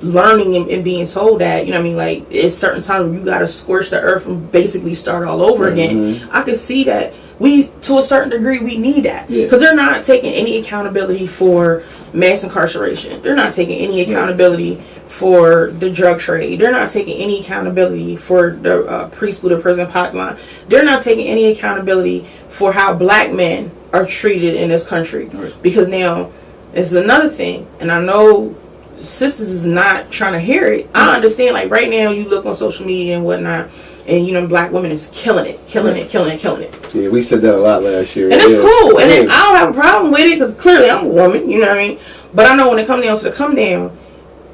learning and being told that, like, it's certain times when you gotta scorch the earth and basically start all over again. I could see that to a certain degree we need that, because they're not taking any accountability for mass incarceration. They're not taking any accountability for the drug trade. They're not taking any accountability for the preschool to prison pipeline. They're not taking any accountability for how black men are treated in this country. Because now this is another thing, and I know sisters is not trying to hear it. I understand, like right now you look on social media and whatnot, and black women is killing it. Yeah, we said that a lot last year. And it's cool, and I don't have a problem with it, because clearly I'm a woman, you know what I mean? But I know when it comes down to the come down,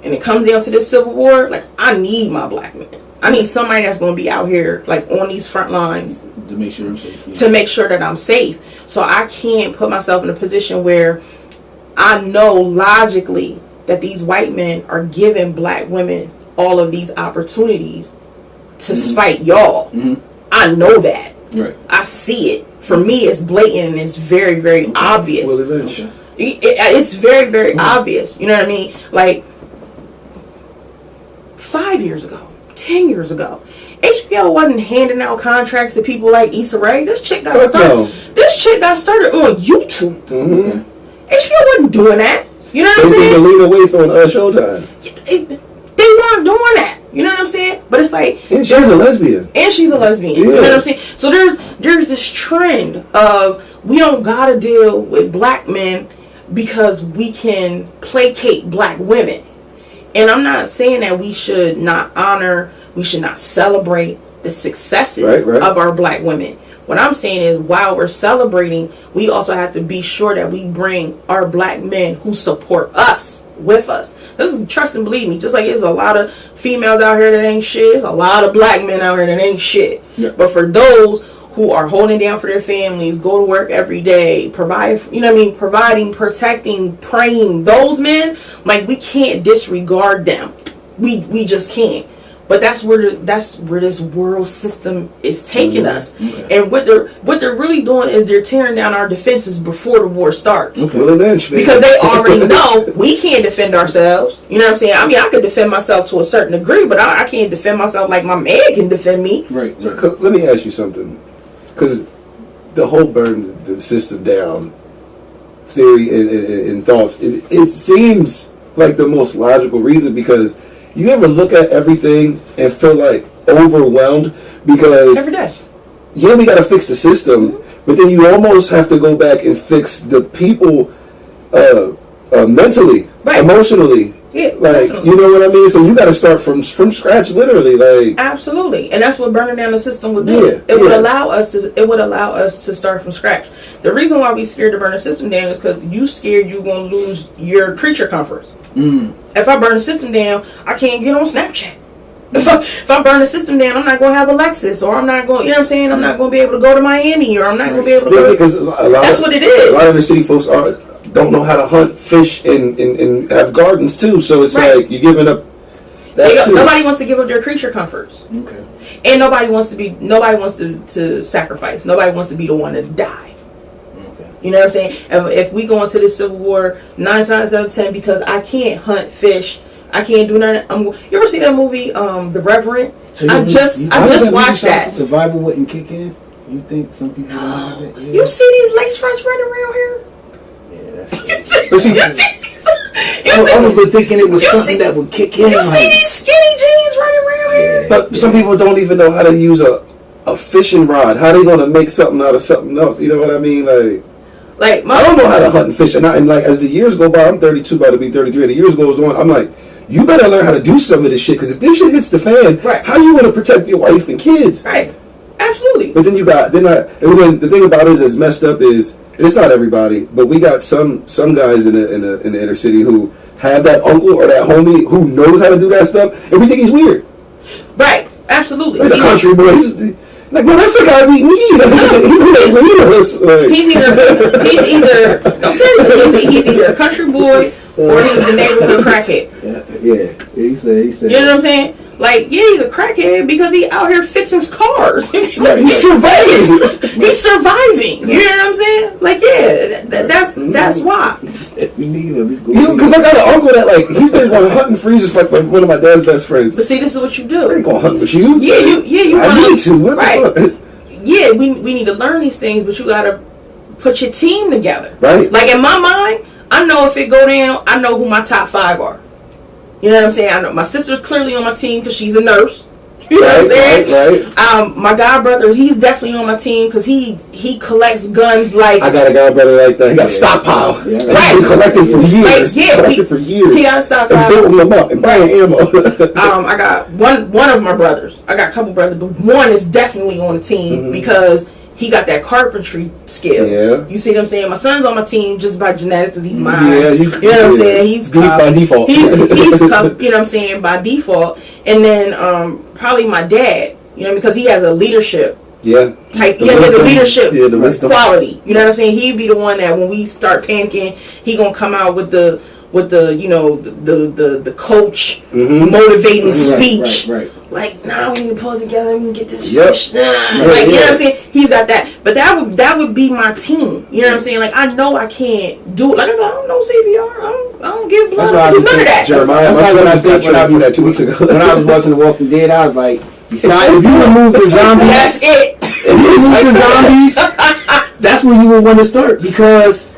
and it comes down to this civil war, like, I need my black men. I need somebody that's going to be out here, like, on these front lines to make sure I'm safe. Yeah. To make sure that I'm safe. So I can't put myself in a position where I know logically that these white men are giving black women all of these opportunities to spite y'all. I know that. Right. I see it. For me, it's blatant and it's very, very obvious. Willie Lynch. It's very, very obvious. You know what I mean? Like, 5 years ago, 10 years ago, HBO wasn't handing out contracts to people like Issa Rae. This chick got started. This chick got started on YouTube. HBO wasn't doing that. You know what I'm saying? Lena Waithe on Showtime. They weren't doing that. You know what I'm saying? But it's like, and she's a lesbian. You know what I'm saying? So there's this trend of, we don't gotta deal with black men because we can placate black women. And I'm not saying that we should not honor, we should not celebrate the successes of our black women. What I'm saying is, while we're celebrating, we also have to be sure that we bring our black men who support us with us. This is, trust and believe me, just like there's a lot of females out here that ain't shit, there's a lot of black men out here that ain't shit. But for those who are holding down for their families, go to work every day, provide, providing, protecting, praying, those men, like, we can't disregard them. We just can't. But that's where this world system is taking us. And what they're really doing is they're tearing down our defenses before the war starts. Because they already know we can't defend ourselves. You know what I'm saying? I mean, I could defend myself to a certain degree, but I can't defend myself like my man can defend me. Right. So, let me ask you something. Because the whole burn the system down theory and thoughts, it seems like the most logical reason, because you ever look at everything and feel like overwhelmed because every day, we got to fix the system, but then you almost have to go back and fix the people mentally, emotionally. Yeah, like, definitely. You know what I mean? So you got to start from scratch, literally. Like, absolutely, and that's what burning down the system would do. It would allow us to start from scratch. The reason why we scared to burn the system down is because you scared you're going to lose your creature comforts. If I burn the system down, I can't get on Snapchat. If I burn the system down, I'm not going to have a Lexus, or I'm not going, you know what I'm saying? I'm not going to be able to go to Miami, or I'm not going to be able to go. Because that's what it is. A lot of the city folks don't know how to hunt, fish, and have gardens too. So it's like you're giving up. Nobody wants to give up their creature comforts. And nobody wants to sacrifice. Nobody wants to be the one to die. Okay. You know what I'm saying? If we go into this Civil War 9 times out of 10 because I can't hunt, fish, I can't do nothing. You ever see that movie, The Reverend? So I just watched that. Survival wouldn't kick in. You think some people don't have it? Yeah. You see these lace fronts running around here? Yeah, that's But I was thinking it was something that would kick in. You see these skinny jeans running around here? But some people don't even know how to use a fishing rod. How they gonna make something out of something else? You know what I mean? Like I don't know how to hunt and fish. And like as the years go by, I'm 32, about to be 33. And the years goes on, I'm like, you better learn how to do some of this shit. Because if this shit hits the fan, right, how you gonna protect your wife and kids? Right. Absolutely. But then and the thing about it is messed up is it's not everybody, but we got some guys in the inner city who have that uncle or that homie who knows how to do that stuff, and we think he's weird. Right. Absolutely. He's a country boy. He's like, no, that's the guy we need. He's gonna lead us. Like. He's either a country boy or he's a neighborhood crackhead. Yeah. He said. You know what I'm saying? Like, yeah, he's a crackhead because he out here fixing cars. He's surviving. He's surviving. You know what I'm saying? Like, yeah, that's why. We need him. Because I got an uncle that he's been going hunting freezes like one of my dad's best friends. But see, this is what you do. I ain't gonna hunt with you. Yeah, you. I need to. What right? the fuck? Yeah, we need to learn these things, but you gotta put your team together. Right. Like in my mind, I know if it go down, I know who my top 5 are. You know what I'm saying? I know my sister's clearly on my team because she's a nurse. You know what I'm saying? Right. My god brother, he's definitely on my team because he collects guns like. I got a god brother like that. He got a stockpile. Yeah, right. He's been collecting for years. He got a stockpile. And building them up and buying ammo. I got one of my brothers. I got a couple brothers, but one is definitely on the team because he got that carpentry skill. Yeah. You see what I'm saying? My son's on my team just by genetics and he's mine. Yeah, you know what I'm saying? He's cuffed. By default. He's cuffed, you know what I'm saying, by default. And then probably my dad, you know, because he has a leadership type. He has a leadership quality. You know what I'm saying? He'd be the one that when we start panicking, he gonna come out with the you know the coach motivating speech. Right. Like, nah, we need to pull it together. We can get this fish. Right, you know what I'm saying? He's got that. But that would be my team. You know what I'm saying? Like, I know I can't do it. Like I said, I don't know CPR. I don't give blood. I do none of that. Jeremiah, that's when I did that 2 weeks ago. When I was watching The Walking Dead, I was like, if you remove the zombies, that's it. If you remove the zombies, that's where you would want to start because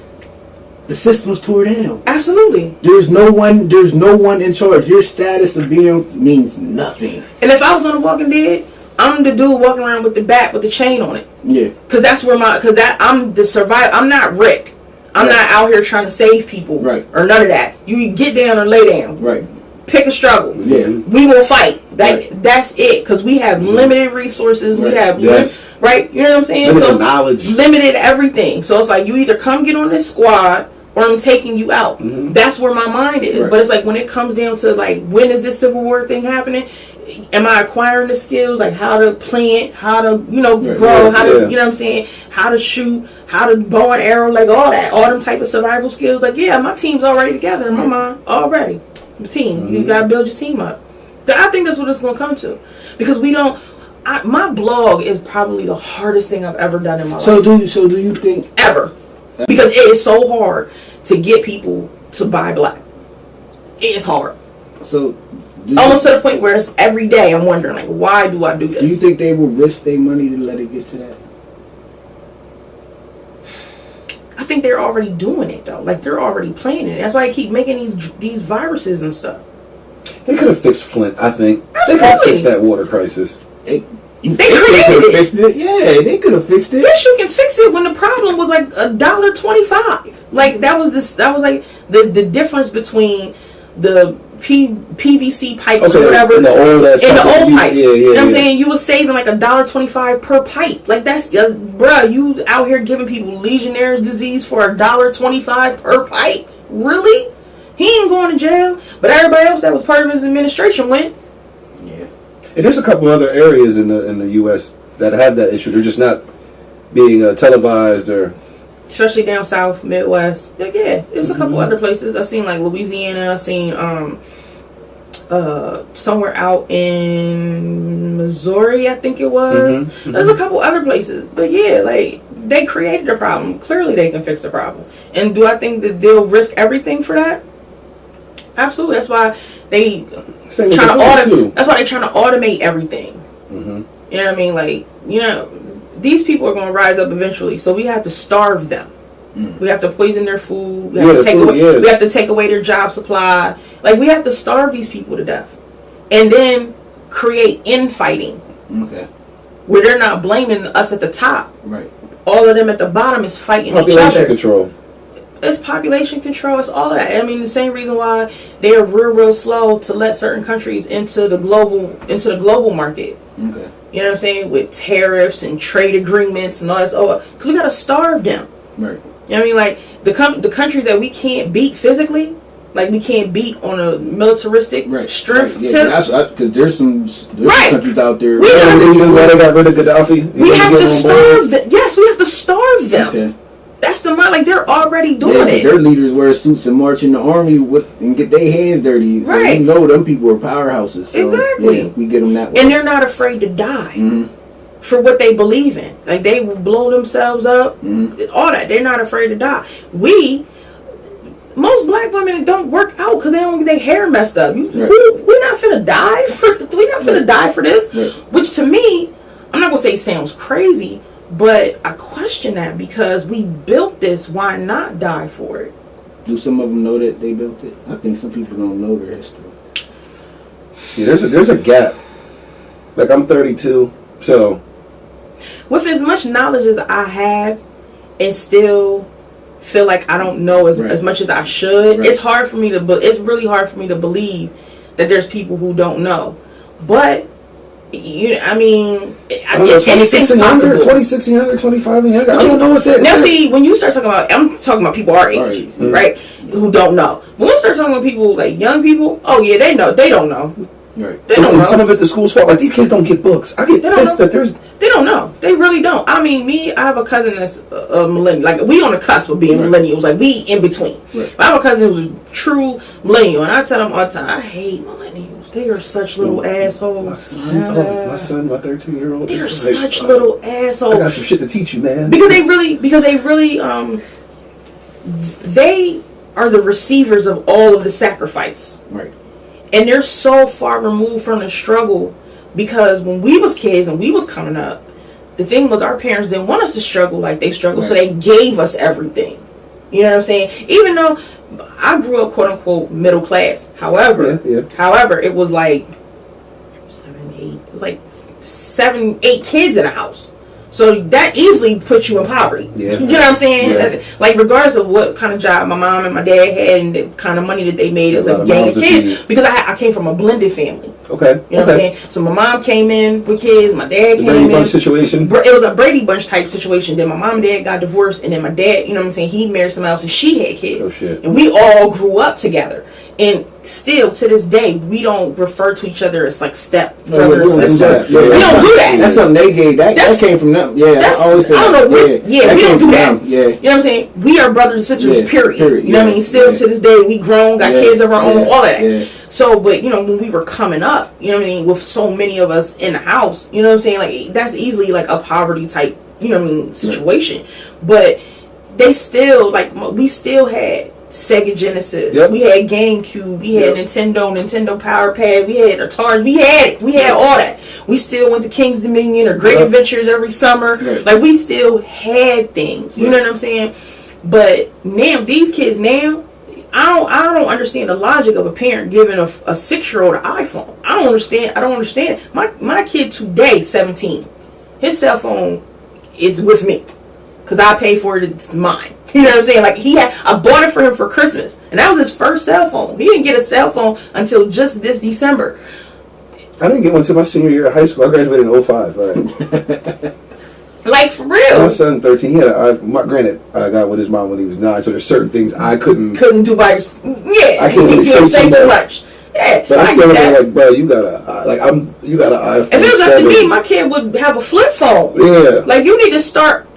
the system's tore down. Absolutely. There's no one in charge. Your status of being means nothing. And if I was on The Walking Dead, I'm the dude walking around with the bat with the chain on it. Yeah. Because that's where I'm the survivor. I'm not Rick. I'm not out here trying to save people. Right. Or none of that. You get down or lay down. Right. Pick a struggle. Yeah. We will fight. That's it. Because we have limited resources. Right. We have right. You know what I'm saying? Limited knowledge. Limited everything. So it's like you either come get on this squad or I'm taking you out. That's where my mind is. Right. But it's like when it comes down to like when is this Civil War thing happening? Am I acquiring the skills like how to plant, how to grow, how to you know what I'm saying, how to shoot, how to bow and arrow, like all them type of survival skills. Like my team's already together in my mind already. The team, you gotta build your team up. I think that's what it's gonna come to because we don't. My blog is probably the hardest thing I've ever done in my life. So do you think ever? Because it is so hard to get people to buy black. It is hard. So almost to the point where it's every day I'm wondering, like, why do I do this? Do you think they will risk their money to let it get to that? I think they're already doing it though. Like they're already playing it. That's why I keep making these viruses and stuff. They could have fixed Flint, I think. Absolutely. They could have fixed that water crisis. They could created have fixed it. Yeah, they could have fixed it. Yes, you can fix it when the problem was like $1.25. Like that was like the difference between the PVC pipes or whatever and the old pipes. You know what I'm saying? You were saving like $1.25 per pipe. Like that's bruh, you out here giving people Legionnaire's disease for $1.25 per pipe? Really? He ain't going to jail, but everybody else that was part of his administration went. Yeah. And there's a couple other areas in the U.S. that have that issue. They're just not being televised or. Especially down south, Midwest. Like, yeah, there's a couple other places. I've seen like Louisiana. I've seen somewhere out in Missouri, I think it was. There's a couple other places, but yeah, like they created a problem. Clearly, they can fix the problem. And do I think that they'll risk everything for that? Absolutely. That's why they trying to automate. That's why they're trying to automate everything. You know what I mean? Like, you know, these people are going to rise up eventually, so we have to starve them. We have to poison their food. We have to take away. We have to take away their job supply. Like, we have to starve these people to death, and then create infighting. Okay. Where they're not blaming us at the top. Right. All of them at the bottom is fighting each other. Population control. It's population control. It's all of that. I mean, the same reason why they are real slow to let certain countries into the global market. Okay. You know what I'm saying? With tariffs and trade agreements and all this. Oh, because we gotta starve them. Right. You know what I mean? Like the country that we can't beat physically, like we can't beat on a militaristic strength. Right. Yeah, because there's some countries out there. We have the reason why they got rid of Gaddafi. We have to starve them. Yes, we have to starve them. Okay. That's the mind. Like they're already doing it. Their leaders wear suits and march in the army and get their hands dirty. So right. You know them people are powerhouses. So, exactly. Yeah, we get them that way. And they're not afraid to die for what they believe in. Like they will blow themselves up. All that. They're not afraid to die. Most black women don't work out because they don't get their hair messed up. We're not finna die for this. Right. Which to me, I'm not gonna say sounds crazy, but I question that because we built this. Why not die for it? Do some of them know that they built it? I think some people don't know their history. Yeah, there's a gap. Like I'm 32, so with as much knowledge as I have, and still feel like I don't know as much as I should. Right. It's hard for me to. It's really hard for me to believe that there's people who don't know. But I mean, anything's possible. 26 and younger, 25 and younger. I don't know what that is. Now, see, when you start talking about, I'm talking about people our age, right? Who don't know. But when you start talking about people like young people, oh yeah, they know. They don't know. Right. They don't know. Some of it the school's fault. Like these kids don't get books. I get pissed that there's. They don't know. They really don't. I mean, I have a cousin that's a millennial. Like we on the cusp of being millennials. Like we in between. Right. I have a cousin who's a true millennial, and I tell them all the time, I hate millennials. They are such little assholes. My son, my 13-year-old. They're such little assholes. I got some shit to teach you, man. Because they really, they are the receivers of all of the sacrifice. Right. And they're so far removed from the struggle because when we was kids and we was coming up, the thing was our parents didn't want us to struggle like they struggled, so they gave us everything. You know what I'm saying? Even though I grew up quote unquote middle class, however, it was like 7, 8 kids in a house. So that easily puts you in poverty. Yeah. You know what I'm saying? Yeah. Like regardless of what kind of job my mom and my dad had and the kind of money that they made as a gang of kids, because I came from a blended family. Okay. You know what I'm saying? So my mom came in with kids, my dad came in. Brady Bunch situation? It was a Brady Bunch type situation. Then my mom and dad got divorced, and then my dad, you know what I'm saying, he married someone else and she had kids. Oh shit. And we all grew up together. And still, to this day, we don't refer to each other as like step brother or sister. We don't do that. That's something they gave. That came from them. Yeah, I always say I don't know. that. We don't do that. Yeah. You know what I'm saying? We are brothers and sisters, period. You know what I mean? Still to this day, we grown, got kids of our own, all of that. Yeah. So, but, you know, when we were coming up, you know what I mean, with so many of us in the house, you know what I'm saying? Like, that's easily like a poverty type, you know what I mean, situation. But they still, like, we still had Sega Genesis. Yep. We had GameCube. We had Nintendo Power Pad. We had Atari. We had it. We had all that. We still went to King's Dominion or Great Adventures every summer. Right. Like we still had things. You know what I'm saying? But now these kids now, I don't understand the logic of a parent giving a 6-year-old an iPhone. I don't understand. My kid today, 17, his cell phone is with me because I pay for it. It's mine. You know what I'm saying? Like I bought it for him for Christmas, and that was his first cell phone. He didn't get a cell phone until just this December. I didn't get one until my senior year of high school. I graduated in 05. Right? Like for real. My son, 13. He had granted, I got with his mom when he was 9. So there's certain things I couldn't do by yourself. Yeah, I can't really say too much. Yeah, but I still like, bro, you got an iPhone. If it was up to me, my kid would have a flip phone. Yeah, like you need to start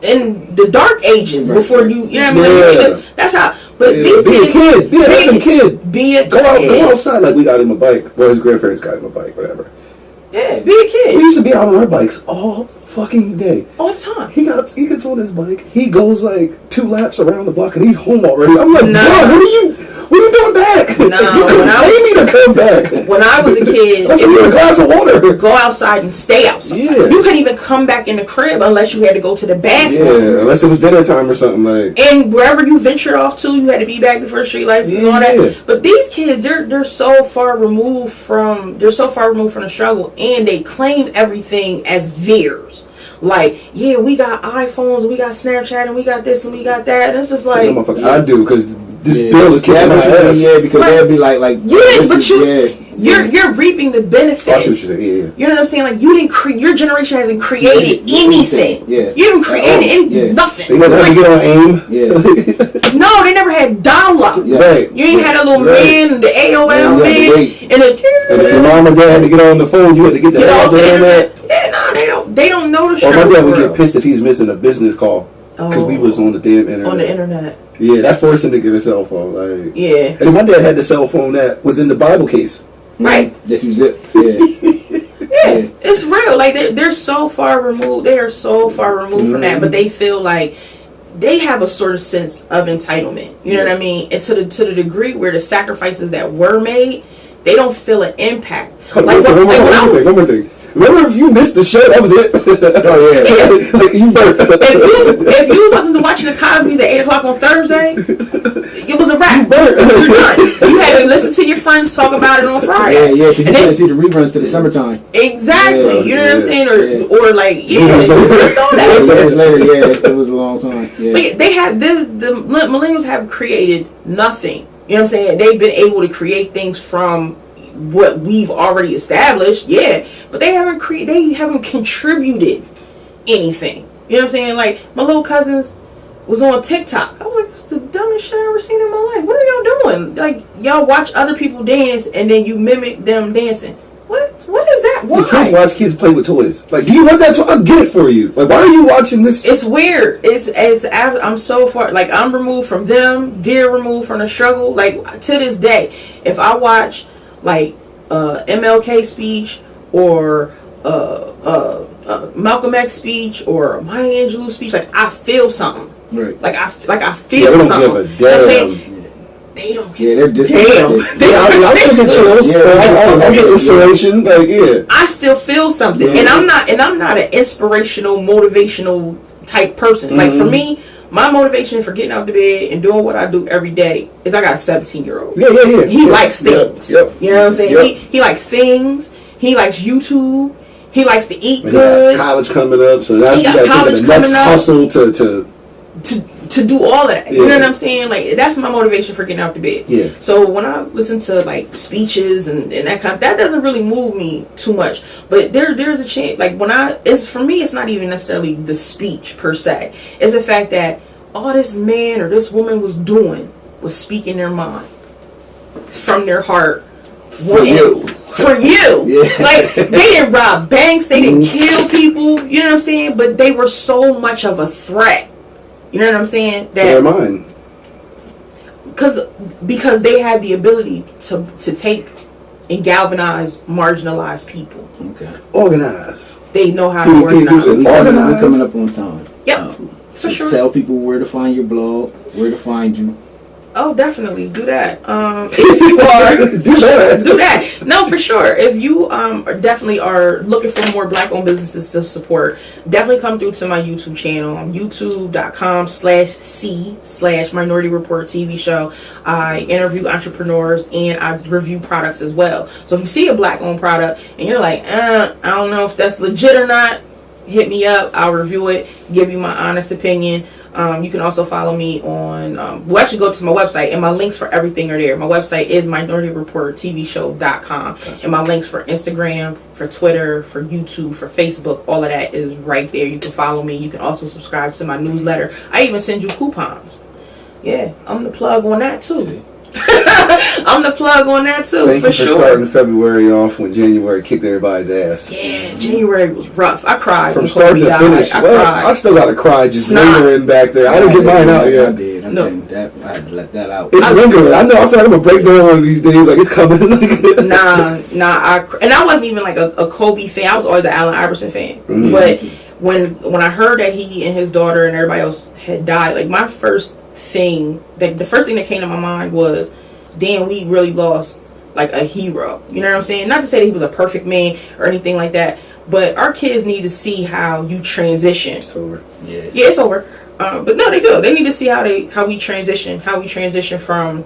in the dark ages before you know what I mean? Yeah. That's how But these be a kid. Be a kid. Be a Go outside. Like, we got him a bike. Well, his grandparents got him a bike, whatever. Yeah, be a kid. We used to be out on our bikes all fucking day. All the time. He gets on his bike. He goes like 2 laps around the block and he's home already. I'm like, bro, what are you doing back? No, you couldn't pay me to come back. When I was a kid, let's get a glass of water. Go outside and stay outside. Yeah. You couldn't even come back in the crib unless you had to go to the bathroom. Yeah, unless it was dinner time or something like. And wherever you ventured off to, you had to be back before the street lights and all that. But these kids, they're so far removed from the struggle, and they claim everything as theirs. Like, yeah, we got iPhones and we got Snapchat and we got this and we got that. And it's just like, I do, because this bill is kicking my ass. Yeah, because they'll be like you didn't, but you're reaping the benefits. I see what you're saying. Yeah. You know what I'm saying? Like, you didn't your generation hasn't created anything. Yeah. You haven't created nothing. They never had to get on AIM. Yeah. No, they never had dial-up. Yeah. Right. You ain't had a little man, the AOL man, and if your mom or dad had to get on the phone, you had to get the off the internet. internet. Yeah, no, they don't know the Or struggle. my dad would get pissed if he's missing a business call because we was on the damn internet. On the internet. Yeah, that forced him to get a cell phone. Like, yeah. And my dad had the cell phone that was in the Bible case. Right. Just use it. Yeah. It's real. Like, they're so far removed. They are so far removed from that, but they feel like they have a sort of sense of entitlement. You know what I mean? And to the degree where the sacrifices that were made, they don't feel an impact. One more thing. Remember, if you missed the show, that was it. Oh yeah. You burnt. If you wasn't watching the Cosby's at 8:00 on Thursday, it was a wrap. You're done. You had to listen to your friends talk about it on Friday. Yeah, because you couldn't see the reruns to the summertime. Exactly. You know what I'm saying? Or like, Years later, yeah, it was a long time. Yeah. But they have the millennials have created nothing. You know what I'm saying? They've been able to create things from what we've already established, but they haven't contributed anything. You know what I'm saying? Like, my little cousins was on TikTok. I was like, this is the dumbest shit I've ever seen in my life. What are y'all doing? Like, y'all watch other people dance and then you mimic them dancing. What is that? Why? Kids watch kids play with toys. Like, do you want that toy? I'll get it for you. Like, why are you watching this? It's weird. I'm so far, like, I'm removed from them. They're removed from the struggle. Like, to this day, if I watch like MLK speech or Malcolm X speech or Maya Angelou speech, like, I feel something. Right. Like I feel they don't something. Give a damn. They don't Yeah, give they're damn. I still get chills. I get inspiration. Like, I still feel something, and I'm not an inspirational, motivational type person. Like, for me, my motivation for getting out of the bed and doing what I do every day is I got a 17-year-old. Yeah. He likes things. Yep. You know what I'm saying? He likes things. He likes YouTube. He likes to eat good. College coming up, so that's the next hustle to do all of that. You know what I'm saying? Like, that's my motivation for getting out the bed. Yeah. So when I listen to like speeches and that kind of, that doesn't really move me too much. But there's a chance, like, for me, it's not even necessarily the speech per se. It's the fact that all this man or this woman was doing was speaking their mind from their heart. For you. Yeah. Like, they didn't rob banks, they didn't kill people, you know what I'm saying? But they were so much of a threat. You know what I'm saying? That their mind. Because they had the ability to take and galvanize marginalized people. Okay. Organize. They know how to organize. We're coming up on time. Yep. For sure. Tell people where to find your blog, where to find you. Oh, definitely do that. If you are do that. No, for sure. If you definitely are looking for more Black-owned businesses to support, definitely come through to my YouTube channel. youtube.com/C/Minority Report TV show. I interview entrepreneurs and I review products as well. So if you see a Black-owned product and you're like, I don't know if that's legit or not, hit me up. I'll review it, give you my honest opinion. You can also follow me on, actually go to my website, and my links for everything are there. My website is minorityreporttvshow.com, and my links for Instagram, for Twitter, for YouTube, for Facebook, all of that is right there. You can follow me. You can also subscribe to my newsletter. I even send you coupons. Yeah, I'm the plug on that too. I'm the plug on that too. Thank for you sure. Starting February off when January kicked everybody's ass. Yeah, January was rough. I cried from start to finish. I cried. I still got to cry just lingering back there. I didn't get mine out yet. No. And that I had to let that out. It's lingering. I know. I feel like I'm gonna break down one of these days. Like it's coming. Nah. I wasn't even like a Kobe fan. I was always an Allen Iverson fan. Mm-hmm. But when I heard that he and his daughter and everybody else had died, like my first thing, the first thing that came to my mind was, damn, we really lost like a hero. You know what I'm saying? Not to say that he was a perfect man or anything like that, but our kids need to see how you transition. It's over. Yeah. Yeah, it's over. But no, they do. They need to see how we transition from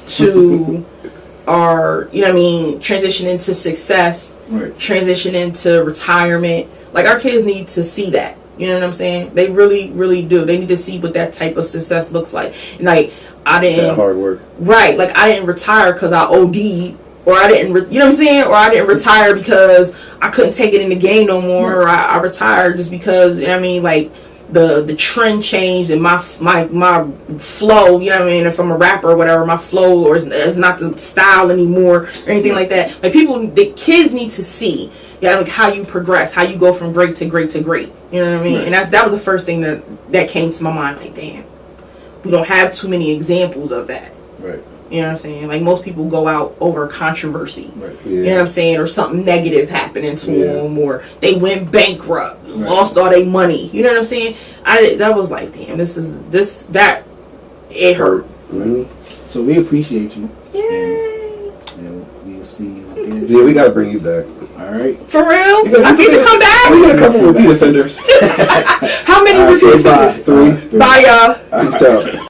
to our, you know what I mean, transition into success, Right. transition into retirement. Like our kids need to see that. You know what I'm saying? They really, really do. They need to see what that type of success looks like. And like I didn't That hard work. Right, like I didn't retire because I OD'd, or I didn't, you know what I'm saying? Or I didn't retire because I couldn't take it in the game no more, or I retired just because, you know what I mean, like the trend changed and my flow, you know what I mean, if I'm a rapper or whatever, my flow or is not the style anymore or anything like that. Like the kids need to see, yeah, like how you progress, how you go from great to great to great. You know what I mean? Right. And that was the first thing that came to my mind. Like, damn, we don't have too many examples of that. Right. You know what I'm saying? Like most people go out over controversy. Right. Yeah. You know what I'm saying? Or something negative happening to Yeah. them, or they went bankrupt, lost all their money. You know what I'm saying? That was like, damn, it hurt. Mm-hmm. So we appreciate you. Yay! And we'll see you again. Yeah, we gotta bring you back. All right. For real? I get to come We back? got a couple repeat offenders. How many All right, repeat say bye. offenders? Three. Bye, y'all. Peace out.